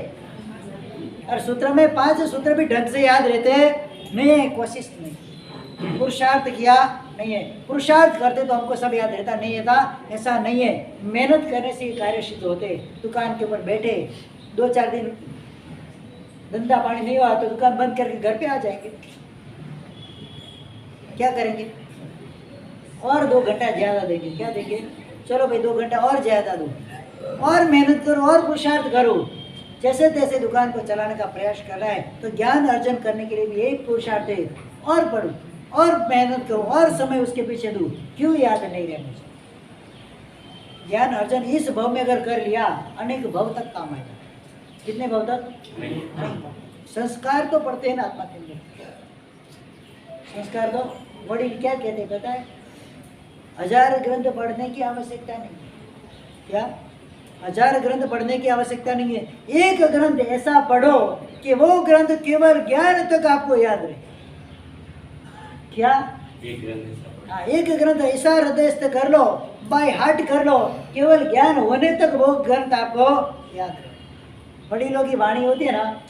और सूत्र में 5 सूत्र भी ढंग से याद रहते हैं नहीं, कोशिश नहीं, पुरुषार्थ किया नहीं है। पुरुषार्थ करते तो हमको सब याद रहता नहीं था, ऐसा नहीं है। मेहनत करने से कार्य सिद्ध होते। दुकान के ऊपर बैठे 2-4 दिन धंधा पानी नहीं हुआ तो दुकान बंद करके घर पे आ जाएंगे, क्या करेंगे? और 2 घंटा ज़्यादा देंगे, क्या देंगे? चलो भाई 2 घंटा और ज़्यादा दो, और मेहनत करो और पुरुषार्थ करो। जैसे तैसे दुकान को चलाने का प्रयास कर रहा है तो ज्ञान अर्जन करने के लिए भी एक पुरुषार्थ है, और पढ़ो और मेहनत करो और समय उसके पीछे दो। क्यों याद नहीं रहे मुझे? ज्ञान अर्जन इस भव में अगर कर लिया अनेक भव तक काम आएगा। कितने भव तक? नहीं। संस्कार तो पढ़ते हैं ना आत्मा के अंदर। संस्कार तो वडील क्या कहते हैं पता है? 1000 ग्रंथ पढ़ने की आवश्यकता नहीं। क्या? 1000 ग्रंथ पढ़ने की आवश्यकता नहीं है। एक ग्रंथ ऐसा पढ़ो कि वो ग्रंथ केवल ज्ञान तक आपको याद रहे। क्या? एक ग्रंथ ऐसा पढ़ो। हाँ, एक ग्रंथ ऐसा हृदयस्थ कर लो, बाय हार्ट कर लो, केवल ज्ञान होने तक वो ग्रंथ आपको याद रहे। वडीलों की वाणी होती है ना,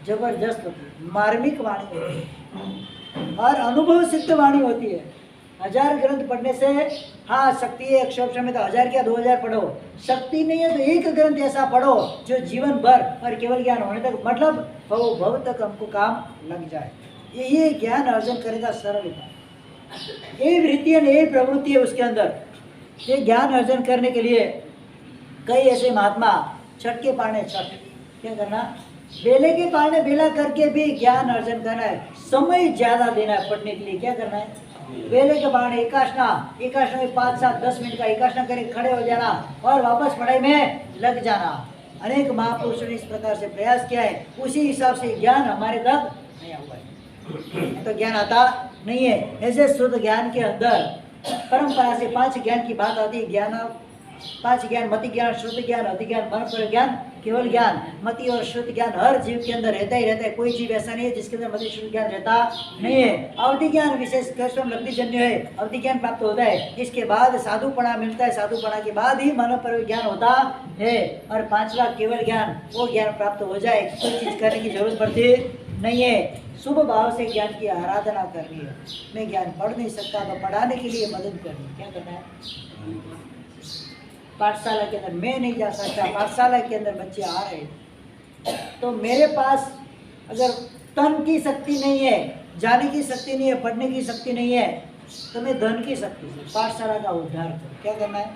जबरदस्त होती है, मार्मिक वाणी होती है और अनुभव सिद्ध वाणी होती है। 1000 ग्रंथ पढ़ने से हाँ शक्ति है, अक्षर में तो 1000 क्या 2000 पढ़ो, शक्ति नहीं है तो एक ग्रंथ ऐसा पढ़ो जो जीवन भर और केवल ज्ञान होने तक, मतलब भव तक हमको काम लग जाए। ये ज्ञान अर्जन करेगा सरल उपाय। ये वृत्ति है, ये प्रवृत्ति है उसके अंदर। ये ज्ञान अर्जन करने के लिए कई ऐसे महात्मा छठ के पाने छठ, क्या करना? बेले के पाने बेला करके भी ज्ञान अर्जन करना है। समय ज्यादा देना है पढ़ने के लिए। क्या करना है? बेले के बाण एकाशना में 5-7-10 मिनट का एकाशना करके खड़े हो जाना और वापस पढ़ाई में लग जाना। अनेक महापुरुषों ने इस प्रकार से प्रयास किया है, उसी हिसाब से ज्ञान हमारे तक नहीं हुआ है। तो ज्ञान आता नहीं है। ऐसे शुद्ध ज्ञान के अंदर परंपरा से 5 ज्ञान की बात आती है। ज्ञान 5 ज्ञान, मति ज्ञान, शुद्ध ज्ञान, अधिज्ञान, मन पर ज्ञान, केवल ज्ञान। मति और शुद्ध ज्ञान हर जीव के अंदर रहता ही रहता है। कोई जीव ऐसा नहीं है जिसके अंदर मति शुद्ध ज्ञान रहता नहीं है। अवधि ज्ञान विशेष कर्षण लब्धि जन्य है, अवधि ज्ञान प्राप्त होता है। इसके बाद साधुपणा मिलता है, साधुपणा के बाद ही मन पर ज्ञान होता है। और 5वां केवल ज्ञान, वो ज्ञान प्राप्त हो जाए, कोई चीज करने की जरूरत पड़ती नहीं है। शुभ भाव से ज्ञान की आराधना करनी है। मैं ज्ञान पढ़ नहीं सकता तो पढ़ाने के लिए मदद करनी। क्या करना है? पाठशाला के अंदर मैं नहीं जा सकता, पाठशाला के अंदर बच्चे आ रहे तो मेरे पास अगर तन की शक्ति नहीं है, जाने की शक्ति नहीं है, पढ़ने की शक्ति नहीं है, तो मैं धन की शक्ति से पाठशाला का उद्धार करूँ। क्या करना है?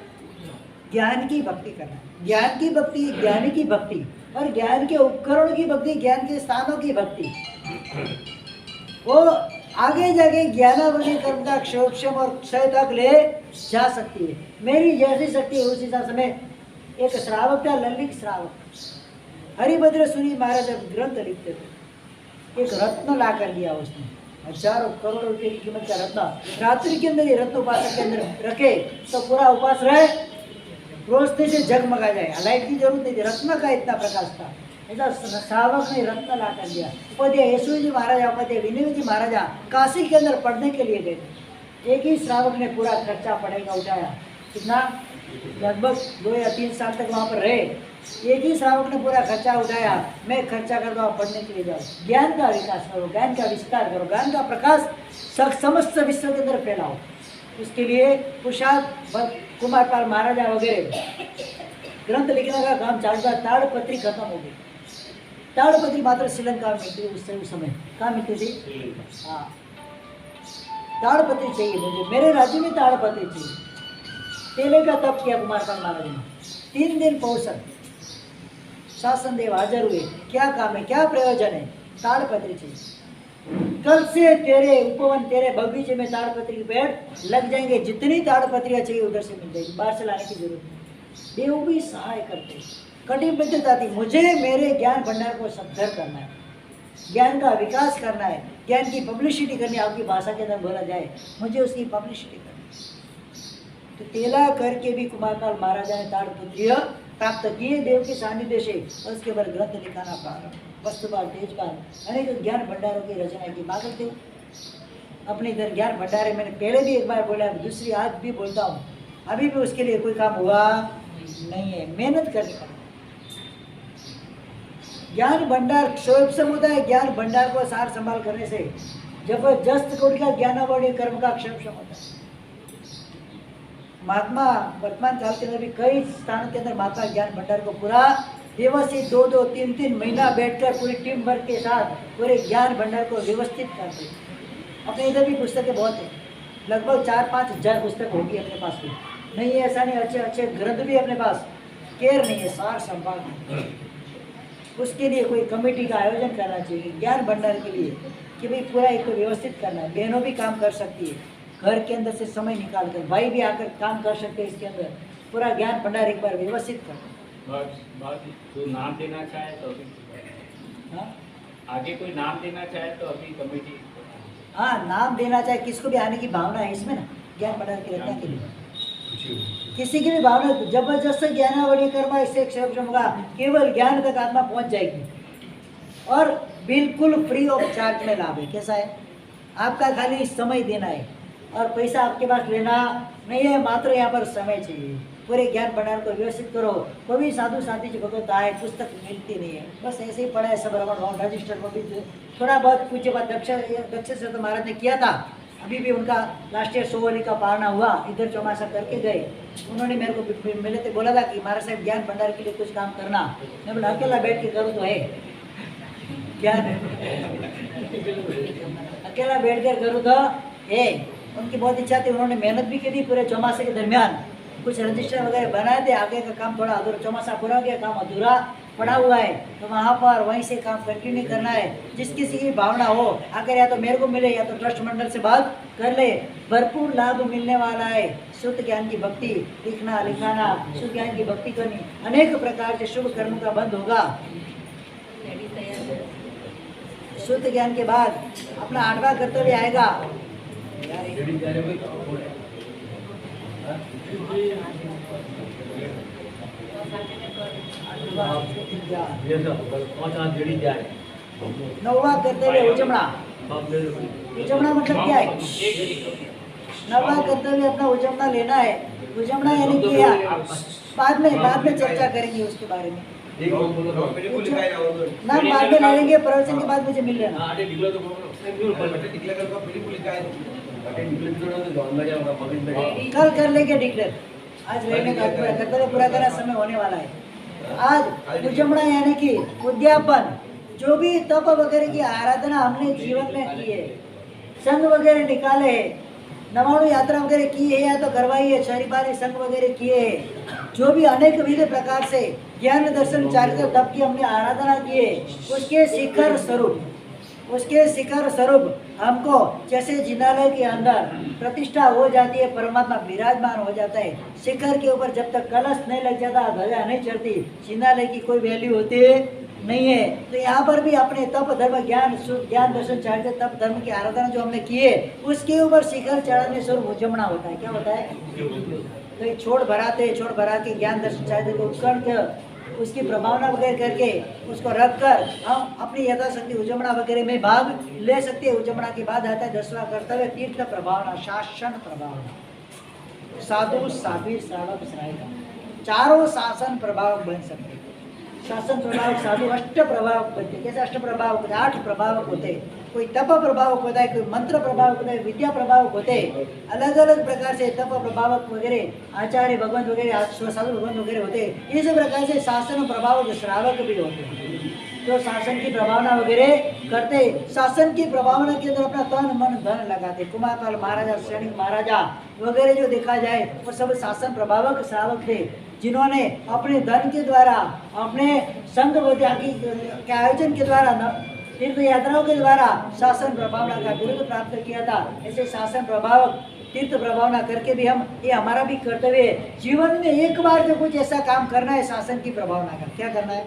ज्ञान की भक्ति करना है। ज्ञान की भक्ति, ज्ञानी की भक्ति, और ज्ञान के उपकरणों की भक्ति, ज्ञान के स्थानों की भक्ति, वो आगे जाके ज्ञानावली कर्म का क्षोक्षम और क्षय तक ले जा सकती है। मेरी जैसी शक्ति है उस हिसाब से। मैं एक श्रावक था, ललित श्रावक, हरिभद्र सूरी महाराज जब ग्रंथ लिखते थे, एक रत्न ला कर दिया उसने, हजारों करोड़ों रुपये की कीमत का रत्न। रात्रि के अंदर ये रत्न उपासक के अंदर रखे तो पूरा उपास रहे, रोशनी से जगमगा जाए। लाइट की जरूरत नहीं थी, रत्न का इतना प्रकाश था। ऐसा श्रावक ने रत्न ला कर दिया। उपाध्याय यशु जी महाराजा, उपाध्याय विनय जी महाराजा काशी के अंदर पढ़ने के लिए गए थे। एक ही श्रावक ने पूरा खर्चा पढ़ाई का उठाया। कितना? लगभग 2 या 3 साल तक वहाँ पर रहे। एक ही श्रावक ने पूरा खर्चा उठाया। मैं खर्चा कर दो, पढ़ने के लिए जाओ, ज्ञान का विकास करो, ज्ञान का विस्तार करो, ज्ञान का प्रकाश समस्त विश्व के अंदर फैलाओ। उसके लिए पुरुषार्थ कुमारपाल महाराजा वगैरह ग्रंथ लिखने का काम चालू था। ताड़पत्री खत्म हो गई। ताड़पत्री मात्र श्रीलंका में मिलती थी उस समय। कहाँ मिलती थी? हाँ, ताड़पत्री चाहिए मुझे, मेरे राज्य में ताड़पत्री चाहिए। तेले का तप किया कुमारपाल महाराज ने, 3 दिन पौषण शासन देव हाजिर हुए। क्या काम है, क्या प्रयोजन है? ताड़पत्री चाहिए। कल से तेरे उपवन, तेरे बगीचे में ताड़पत्री के पेड़ लग जाएंगे। जितनी ताड़पत्रियाँ चाहिए उधर से मिल जाएगी, बाहर से लाने की जरूरत नहीं। देव भी सहाय करते, कटिबद्धता थी। मुझे मेरे ज्ञान भंडार को सद्धर करना है, ज्ञान का विकास करना है, ज्ञान की पब्लिसिटी करनी है। आपकी भाषा के अंदर बोला जाए, मुझे उसकी पब्लिसिटी करनी है। तो तेला करके भी कुमारपाल महाराजा ने ताड़पत्रियाँ प्राप्त किए देव के सानिध्य से, और उसके बाद ग्रंथ लिखाना प्रारंभ। वस्तुपाल, तेजपाल, अनेक ज्ञान भंडारों की रचना की। बात करते अपने इधर ज्ञान भंडार है। मैंने पहले भी एक बार बोला, दूसरी आज भी बोलता हूँ। अभी भी उसके लिए कोई काम हुआ नहीं है, मेहनत करनी पड़ेगी। ज्ञान भंडार क्षोभ होता है। ज्ञान भंडार को सार संभाल करने से जबरदस्त कोटि का ज्ञानावली कर्म का क्षोभ होता है। महात्मा वर्तमान काल के अंदर भी कई स्थानों के अंदर महात्मा ज्ञान भंडार को पूरा व्यवस्थित 2-2, 3-3 महीना बैठकर पूरी टीम वर्क के साथ पूरे ज्ञान भंडार को व्यवस्थित करते। अपने इधर भी पुस्तकें बहुत है, लगभग 4-5 हज़ार पुस्तक होगी अपने पास भी। नहीं है ऐसा नहीं, अच्छे अच्छे ग्रंथ भी अपने पास, केयर नहीं है, सार संभाल नहीं। उसके लिए कोई कमेटी का आयोजन करना चाहिए ज्ञान भंडार के लिए कि भाई पूरा एक तो व्यवस्थित करना है। बहनों भी काम कर सकती है, घर के अंदर से समय निकाल कर, भाई भी आकर काम कर सकते हैं। इसके अंदर पूरा ज्ञान भंडार एक बार व्यवस्थित करना। जो नाम देना चाहे तो अभी, हाँ आगे कोई नाम देना चाहे तो अभी कमेटी। हाँ, नाम देना चाहे, किसको भी आने की भावना है इसमें ना, ज्ञान भंडार की रचना के लिए किसी की भी भावना जबरदस्त ज्ञानावली कर्मा इससे क्षम होगा, केवल ज्ञान तक आत्मा पहुंच जाएगी और बिल्कुल फ्री ऑफ चार्ज में लाभ है। कैसा है? आपका खाली समय देना है और पैसा आपके पास लेना नहीं है, मात्र यहाँ पर समय चाहिए। पूरे ज्ञान भंडार को व्यवस्थित करो। कोई भी साधु साथी जी भगवत आए, पुस्तक मिलती नहीं है, बस ऐसे ही पढ़ा है सब रमण रजिस्टर को भी थोड़ा बहुत पूछे बात दक्ष से तो महाराज ने किया था। अभी भी उनका लास्ट ईयर 100 का पारना हुआ, इधर चौमासा करके गए। उन्होंने मेरे को मिले थे, बोला था कि महाराज साहब ज्ञान भंडार के लिए कुछ काम करना। मैं बोला अकेला बैठ के करूँ तो है ज्ञान, अकेला बैठ कर करूँ तो है। उनकी बहुत इच्छा थी, उन्होंने मेहनत भी की थी पूरे चौमासे के दरमियान, कुछ रजिस्टर वगैरह बनाए थे। आगे का काम थोड़ा अधूरा, चौमासा पूरा हो गया, काम अधूरा पड़ा हुआ है, तो वहाँ पर वहीं से काम कंटिन्यू करना है। जिस किसी की भावना हो आकर या तो मेरे को मिले या तो ट्रस्ट मंडल से बात कर ले, भरपूर लाभ मिलने वाला है। शुद्ध ज्ञान की भक्ति, लिखना लिखाना, शुद्ध ज्ञान की भक्ति करनी, अनेक प्रकार के शुभ कर्मों का बंध होगा। शुद्ध ज्ञान के बाद अपना 8वां कर्तव्य आएगा। नौवा कर्तव्य उजमना। उजमना मतलब क्या है? नौवा कर्तव्य अपना उजमना लेना है। उजमना यानी कि बाद में चर्चा करेंगे उसके बारे में। नाम बाद में लाएंगे, प्रवचन के बाद मुझे मिल लेना। कल कर लेंगे डिक्लेयर, आज रहने का पूरा कर्तव्य पूरा करना समय होने वाला है। आज उजमना यानी कि उद्यापन, जो भी तप वगैरह की आराधना हमने जीवन में की है, संघ वगैरह निकाले है, नवाणु यात्रा वगैरह की है या तो करवाई है, शरीफारी संघ वगैरह किए है, जो भी अनेक विविध प्रकार से ज्ञान दर्शन चारित्र तप की हमने आराधना की है, उसके शिखर स्वरूप हमको जैसे जिनालय के अंदर प्रतिष्ठा हो जाती है, परमात्मा विराजमान हो जाता है। शिखर के ऊपर जब तक कलश नहीं लग जाता, ध्वजा नहीं चढ़ती, जिनालय की कोई वैल्यू होती नहीं है। तो यहाँ पर भी अपने तप धर्म ज्ञान दर्शन चारित्र तप धर्म की आराधना जो हमने की है, उसके ऊपर शिखर चढ़ाने स्वरूप उजमना होता है। क्या होता है? तो छोड़ भरा के ज्ञान दर्शन चारित्र को उत्कर्ण उसकी प्रभावना वगैरह करके उसको रख कर हम अपनी यथाशक्ति उजमना वगैरह में भाग ले सकते हैं। उजमना के बाद आता है 10वां कर्तव्य तीर्थ प्रभावना, शासन प्रभावना। साधु साध्वी श्रावक श्राविका, चारों शासन प्रभावक बन सकते हैं। शासन प्रभावक साधु अष्ट प्रभावक बनते हैं। कैसे अष्ट प्रभावक? 8 प्रभावक होते हैं। कोई तप प्रभावक होता है, कोई मंत्र प्रभावक होता है, विद्या प्रभावक होते हैं। अलग अलग प्रकार से तप प्रभावक वगैरह, आचार्य भगवंत वगैरह, साधु भगवंत वगैरह होते हैं। इस प्रकार से शासन प्रभावक श्रावक भी होते हैं, तो शासन की प्रभावना वगैरह करते। शासन की प्रभावना के अंदर अपना तन मन धन लगाते। कुमारपाल महाराजा, सैनिक महाराजा वगैरह जो देखा जाए वो सब शासन प्रभावक श्रावक थे, जिन्होंने अपने धन के द्वारा, अपने संघ के आयोजन के द्वारा, तीर्थ यात्राओं के द्वारा शासन प्रभावना का बिरुद प्राप्त किया था। ऐसे शासन प्रभावक तीर्थ प्रभावना करके भी हम, ये हमारा भी कर्तव्य है। जीवन में एक बार जो कुछ ऐसा काम करना है शासन की प्रभावना का। क्या करना है?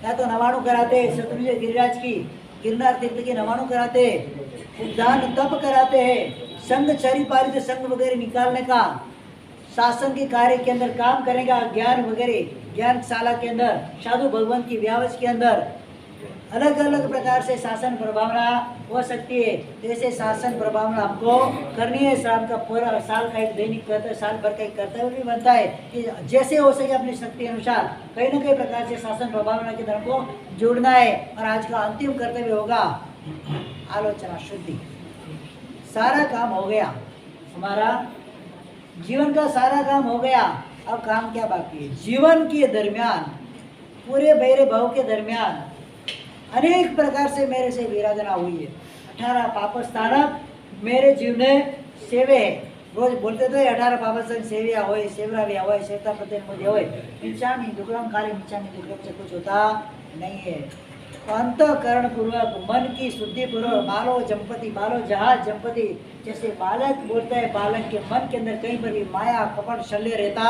या तो नवाणु कराते, शत्रुंजय गिरिराज की गिरनार तीर्थ की नवाणु कराते, उद्यान तप कराते हैं, संघ चरिपारित संघ वगैरह निकालने का, शासन के कार्य के अंदर काम करेगा, ज्ञान वगैरह ज्ञानशाला के अंदर, साधु भगवान की व्यावस के अंदर अलग अलग प्रकार से शासन प्रभावना हो सकती है। जैसे शासन प्रभावना हमको करनी है। शाम का पूरा साल का एक दैनिक कर्तव्य, साल भर का एक कर्तव्य भी बनता है कि जैसे हो सके अपनी शक्ति अनुसार कहीं न कहीं प्रकार से शासन प्रभावना के धर्म को जोड़ना है। और आज का अंतिम कर्तव्य होगा आलोचना शुद्धि। सारा काम हो गया हमारा, जीवन का सारा काम हो गया, अब काम क्या बाकी है? जीवन के दरमियान, पूरे बहरे भाव के दरमियान अनेक प्रकार से मेरे से विराधना हुई है। 18 पापस्थानक मेरे जीव ने सेवे है। रोज बोलते तो 18 पापस्थान सेविया होय, सेवराविया होय, सेवता प्रत्येक मुझे होय, मिच्छामी दुक्कड़म, खाली मिच्छामी दुक्कड़म से कुछ होता नहीं है। तो अंतःकरण पूर्वक, मन की शुद्धि पूर्वक, बालो जंपति, बालो जहाज जंपति, जैसे बालक बोलता है, बालक के मन के अंदर कहीं पर भी माया कपट शल्य रहता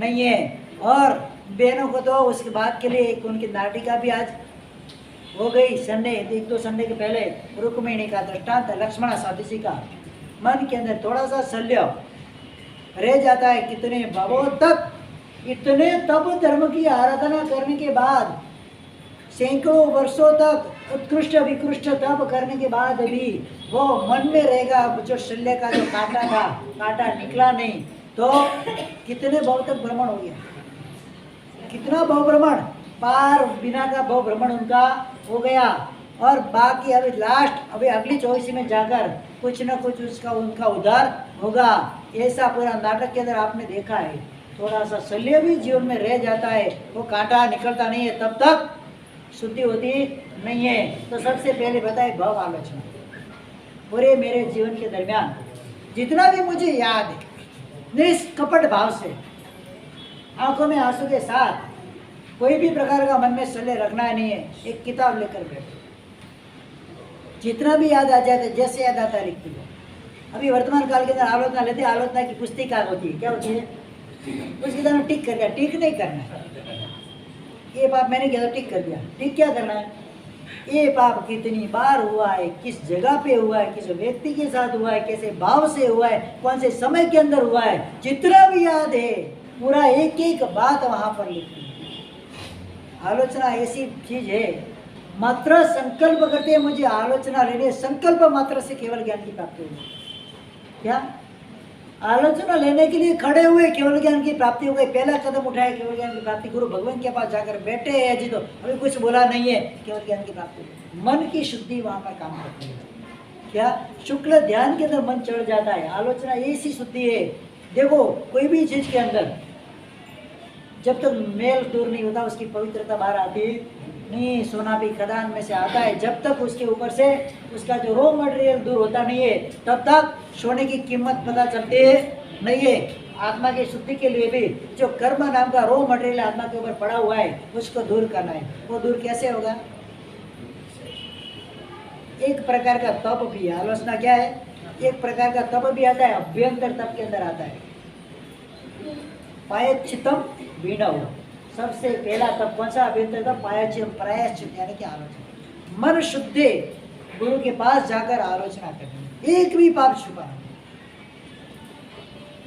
नहीं है। और बहनों को तो उसके बाद के लिए एक उनकी नाटिका भी आज हो गई संडे, 1-2 संडे के पहले रुक्मिणी का दृष्टांत, लक्ष्मण साधिशी का। मन के अंदर थोड़ा सा शल्य रह जाता है, कितने भावों तक, इतने तप धर्म की आराधना करने के बाद, सैकड़ों वर्षों तक उत्कृष्ट विकृष्ट तप करने के बाद भी वो मन में रहेगा। जो शल्य का जो कांटा था, कांटा निकला नहीं, तो कितने भाव तक भ्रमण हो गया, कितना भाव भ्रमण, पार बिना का भाव भ्रमण उनका हो गया। और बाकी अभी लास्ट, अभी अगली 24 में जाकर कुछ न कुछ उसका उनका उद्धार होगा। ऐसा पूरा नाटक के अंदर आपने देखा है। थोड़ा सा शल्य भी जीवन में रह जाता है, वो कांटा निकलता नहीं है, तब तक शुद्धि होती नहीं है। तो सबसे पहले बताए भाव आलोचना। पूरे मेरे जीवन के दरमियान जितना भी मुझे याद है, निष्कपट भाव से, आंखों में आंसू के साथ, कोई भी प्रकार का मन में शल्य रखना नहीं है। एक किताब लेकर बैठो, जितना भी याद आ जाता है, जैसे याद आता है लिखती हो। अभी वर्तमान काल के अंदर आलोचना लेते, आलोचना की पुस्तिका होती है, क्या होती है? उसकी तरह टिक कर दिया, टिक नहीं करना है। ये पाप मैंने किया तो टिक कर दिया, टिक क्या करना है? ये पाप कितनी बार हुआ है, किस जगह पे हुआ है, किस व्यक्ति के साथ हुआ है, कैसे भाव से हुआ है, कौन से समय के अंदर हुआ है, जितना भी याद है पूरा एक एक बात वहां पर लिखती है। आलोचना ऐसी चीज है, मात्र संकल्प करते हैं मुझे आलोचना लेने, संकल्प मात्र से केवल ज्ञान की प्राप्ति होगी। क्या आलोचना लेने के लिए खड़े हुए, केवल ज्ञान की प्राप्ति हो गई, पहला कदम उठाया, केवल ज्ञान की प्राप्ति, गुरु भगवान के पास जाकर बैठे हैं जी, तो अभी कुछ बोला नहीं है, केवल ज्ञान की प्राप्ति। मन की शुद्धि वहां पर काम करती है। क्या शुक्ल ध्यान के अंदर मन चढ़ जाता है। आलोचना ऐसी शुद्धि है। देखो कोई भी चीज के अंदर जब तक मेल दूर नहीं होता, उसकी पवित्रता बाहर आती नहीं। सोना भी खदान में से आता है, जब तक उसके ऊपर से उसका जो रॉ मटेरियल दूर होता नहीं है, तब तक सोने की कीमत पता चलती नहीं है। आत्मा की शुद्धि के लिए भी जो कर्म नाम का रॉ मटेरियल आत्मा के ऊपर पड़ा हुआ है, उसको दूर करना है। वो दूर कैसे होगा? एक प्रकार का तप भी है। आलोचना क्या है? एक प्रकार का तप भी आता है, अभ्यंतर तप के अंदर आता है। पायश्चितम विनव, सबसे पहला तप कौन सा? अभ्यंतर तप, प्रायश्चित यानी कि आलोचना। मन शुद्धि, गुरु के पास जाकर आलोचना करनी, एक भी पाप छुपाना।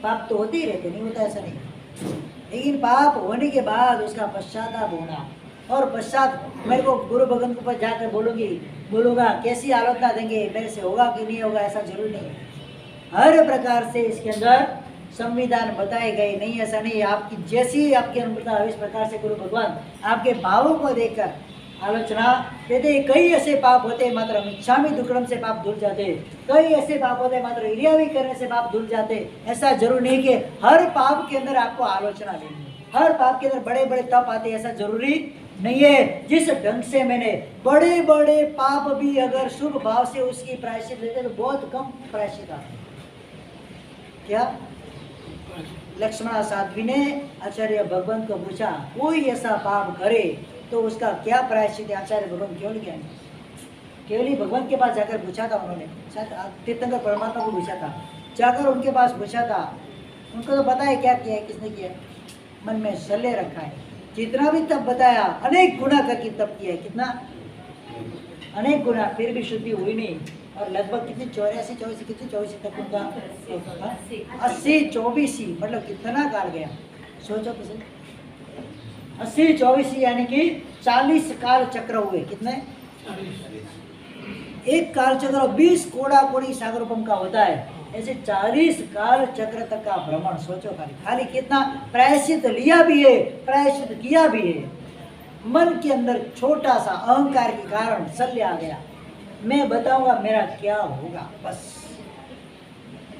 पाप तो होते ही रहते, नहीं होता ऐसा नहीं, लेकिन पाप होने के बाद उसका पश्चाताप होना। और पश्चात मेरे को गुरु भगवान के पास जाकर बोलूँगा कैसी आलोचना देंगे, मेरे से होगा कि नहीं होगा, ऐसा जरूरी नहीं है। हर प्रकार से इसके अंदर संविधान बताए गए, नहीं ऐसा नहीं। आपकी जैसी आपकी अनुकूलता, इस प्रकार से गुरु भगवान आपके भावों को देखकर आलोचना देते। कई ऐसे पाप होते मात्र मिच्छामी दुक्कड़म से पाप धुल जाते, कई ऐसे पाप होते मात्र इरियावी करने से पाप धुल जाते। ऐसा जरूर नहीं कि हर पाप के अंदर आपको आलोचना लेनी है, हर पाप के अंदर बड़े बड़े तप आते, ऐसा जरूरी नहीं है। जिस ढंग से मैंने बड़े बड़े पाप भी अगर शुभ भाव से उसकी प्रायश्चित लेते तो बहुत कम प्रायश्चित आते। क्या लक्ष्मण साध्वी ने आचार्य भगवान को पूछा, कोई ऐसा पाप करे तो उसका क्या प्रायश्चित है? आचार्य भगवान केवल ज्ञान, केवल भगवान के पास जाकर पूछा था उन्होंने, तीर्थंकर परमात्मा को पूछा था, जाकर उनके पास पूछा था। उनको तो पता है क्या किया है, किसने किया है। मन में शल्य रखा है, जितना भी तप बताया, अनेक गुना करके तप किया है, कितना अनेक गुना, फिर भी शुद्धि हुई नहीं। और लगभग कितनी 84 कितनी 24 तक उनका 80-24 मतलब कितना काल गया, सोचो तो सही। 80-24 यानी कि 40 काल चक्र हुए। कितने? एक काल चक्र 20 कोड़ा कोड़ी सागरोपम का होता है, ऐसे 40 काल चक्र तक का भ्रमण। सोचो खाली कितना प्रायश्चित लिया भी है, प्रायश्चित किया भी है। मन के अंदर छोटा सा अहंकार के कारण शल्य आ गया, मैं बताऊंगा मेरा क्या होगा, बस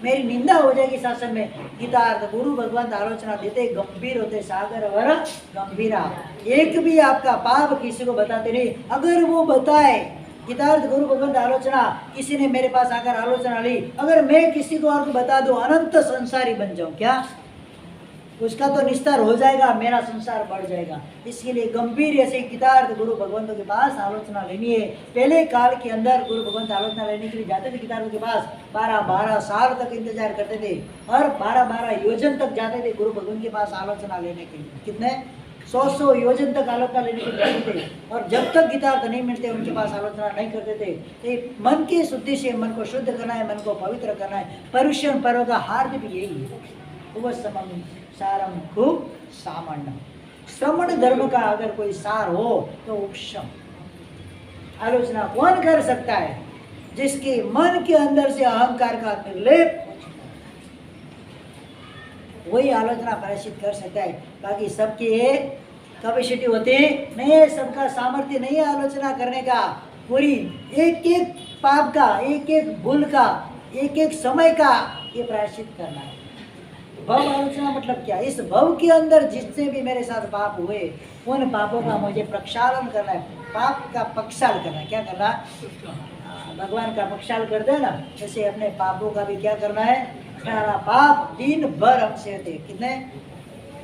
मेरी निंदा हो जाएगी शासन में। गीतार्थ गुरु भगवंत आलोचना देते गंभीर होते सागर वर गंभीरा। एक भी आपका पाप किसी को बताते नहीं। अगर वो बताए गीतार्थ गुरु भगवंत आलोचना, किसी ने मेरे पास आकर आलोचना ली, अगर मैं किसी को और को बता दूं अनंत संसारी बन जाऊं, क्या उसका तो निस्तार हो जाएगा, मेरा संसार बढ़ जाएगा। इसके लिए गंभीर ऐसे गीतार्थ गुरु भगवंतों के पास आलोचना लेनी है। पहले काल के अंदर गुरु भगवंत आलोचना लेने के लिए जाते थे गीतार्थ के पास, 12-12 साल तक इंतजार करते थे और 12-12 योजन तक जाते थे गुरु भगवंत के पास आलोचना लेने के लिए। कितने 100 योजन तक आलोचना लेने के लिए जाते थे और जब तक गीतार्थ नहीं मिलते उनके पास आलोचना नहीं करते थे। तो मन की शुद्धि से मन को शुद्ध करना है, मन को पवित्र करना है। पर्युषण पर्व का हार्द भी यही है, वो समम सारम खूब सामान्य। श्रवण धर्म का अगर कोई सार हो तो उपशम। आलोचना कौन कर सकता है? जिसके मन के अंदर से अहंकार का निर्लेप, वही आलोचना प्रदर्शित कर सकता है। बाकी सबके कैपेसिटी होती नहीं है, सबका सामर्थ्य नहीं है आलोचना करने का। पूरी एक एक पाप का, एक एक भूल का, एक एक समय का ये प्रायश्चित करना है। भव आलोचना मतलब क्या? इस भव के अंदर जिससे भी मेरे साथ पाप हुए उन पापों का मुझे प्रक्षालन करना है। पाप का पक्षाल करना है। क्या करना? भगवान का पक्षाल कर देना, जैसे अपने पापों का भी क्या करना है? 18 पाप दिन भर हमसे थे। कितने?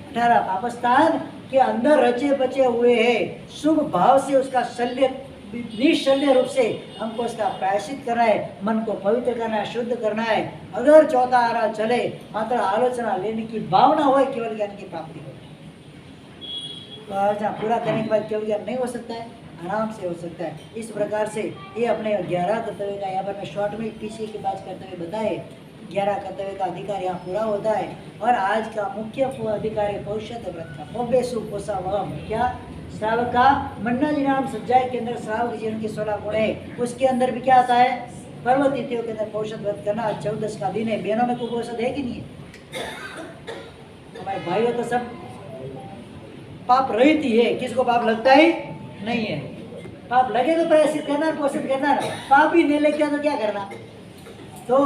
18 पापस्थान के अंदर रचे बचे हुए हैं। शुभ भाव से उसका शल्य निशल्य रूप से हमको उसका प्रायश्चित करना है, मन को पवित्र करना है, शुद्ध करना है। अगर चौथा आरा चले, मात्र आलोचना लेने की भावना हो, केवल ज्ञान की प्राप्ति हो। तो आलोचना पूरा करने के बाद केवल ज्ञान नहीं हो सकता है, आराम से हो सकता है। इस प्रकार से ये अपने 11 कर्तव्य का यहाँ पर मैं शॉर्ट में पीछे की बात कर्तव्य बताए। 11 कर्तव्य का अधिकार यहाँ पूरा होता है। और आज का मुख्य अधिकार है पौरुषत्व व्रत का। पौबेसु पोषावहम, क्या? श्रावक का मन्ना जी नाम सज्जाय के अंदर श्रावक जीवन के 16 गुण है। उसके अंदर भी क्या आता है? पर्व तिथियों के अंदर पौषध व्रत करना। 14 का दिन है। बहनों में कोई पौषध है कि नहीं है? हमारे भाइयों तो सब पाप रहित ही है, किसको पाप लगता ही नहीं है। पाप लगे तो प्रायश्चित करना, पौषध करना। पाप ही नहीं लगता तो क्या करना? तो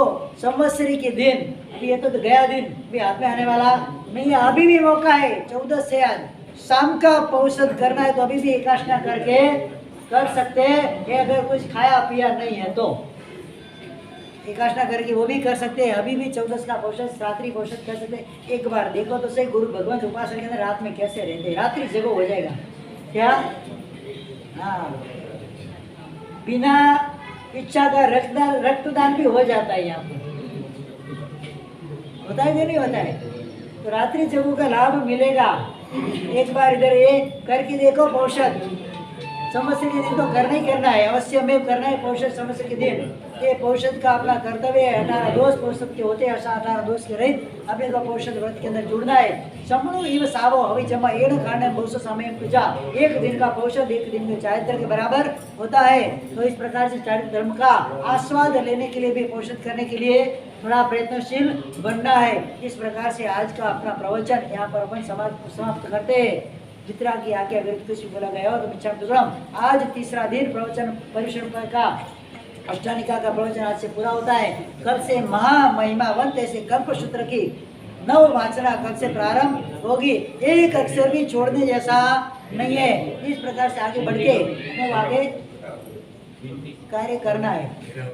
संवत्सरी के दिन, अभी ये तो गया दिन भी हाथ में आने वाला नहीं है, अभी भी मौका है। 14 से आज शाम का पौषध करना है तो अभी भी एकादशा करके कर सकते हैं। अगर कुछ खाया पिया नहीं है तो एकादशा करके वो भी कर सकते हैं। अभी भी 14 का पौषध, रात्रि पौषध कर सकते हैं। एक बार देखो तो सही गुरु भगवान उपासना के अंदर रात में कैसे रहते हैं। रात्रि जगह हो जाएगा क्या? हाँ, बिना इच्छा का रक्तदान भी हो जाता है। यहाँ पर होता है कि नहीं होता है? तो रात्रि जगह का लाभ मिलेगा। एक बार इधर ये करके देखो पौषध। समस्या के दिन तो करना ही करना है, अवश्य में करना है पौषध समस्या के दिन। ये पौषध का अपना कर्तव्य है। 18 दोष पौषध के होते हैं, 18 दोष के रहित अपने को पौषध व्रत के अंदर जुड़ना है। समणु इव सावो हवि जमा एण खाने बहु समय पूजा। एक दिन का पौषध एक दिन के चारित्र के बराबर होता है। तो इस प्रकार से चारित्र धर्म का आस्वाद लेने के लिए भी, पौषध करने के लिए थोड़ा प्रयत्नशील बनना है। इस प्रकार से आज का अपना प्रवचन यहाँ पर अपन समाप्त करते हैं। जितना की आज्ञा व्यक्त कुछ बोला गया हो तो मिच्छामि। आज तीसरा दिन प्रवचन पर्युषण का, अष्टानिका का प्रवचन आज से पूरा होता है। कल से महामहिमावंत ऐसे कल्पसूत्र की नव वाचना कल से प्रारंभ होगी। एक अक्षर भी छोड़ने जैसा नहीं है। इस प्रकार से आगे बढ़ के आगे कार्य करना है।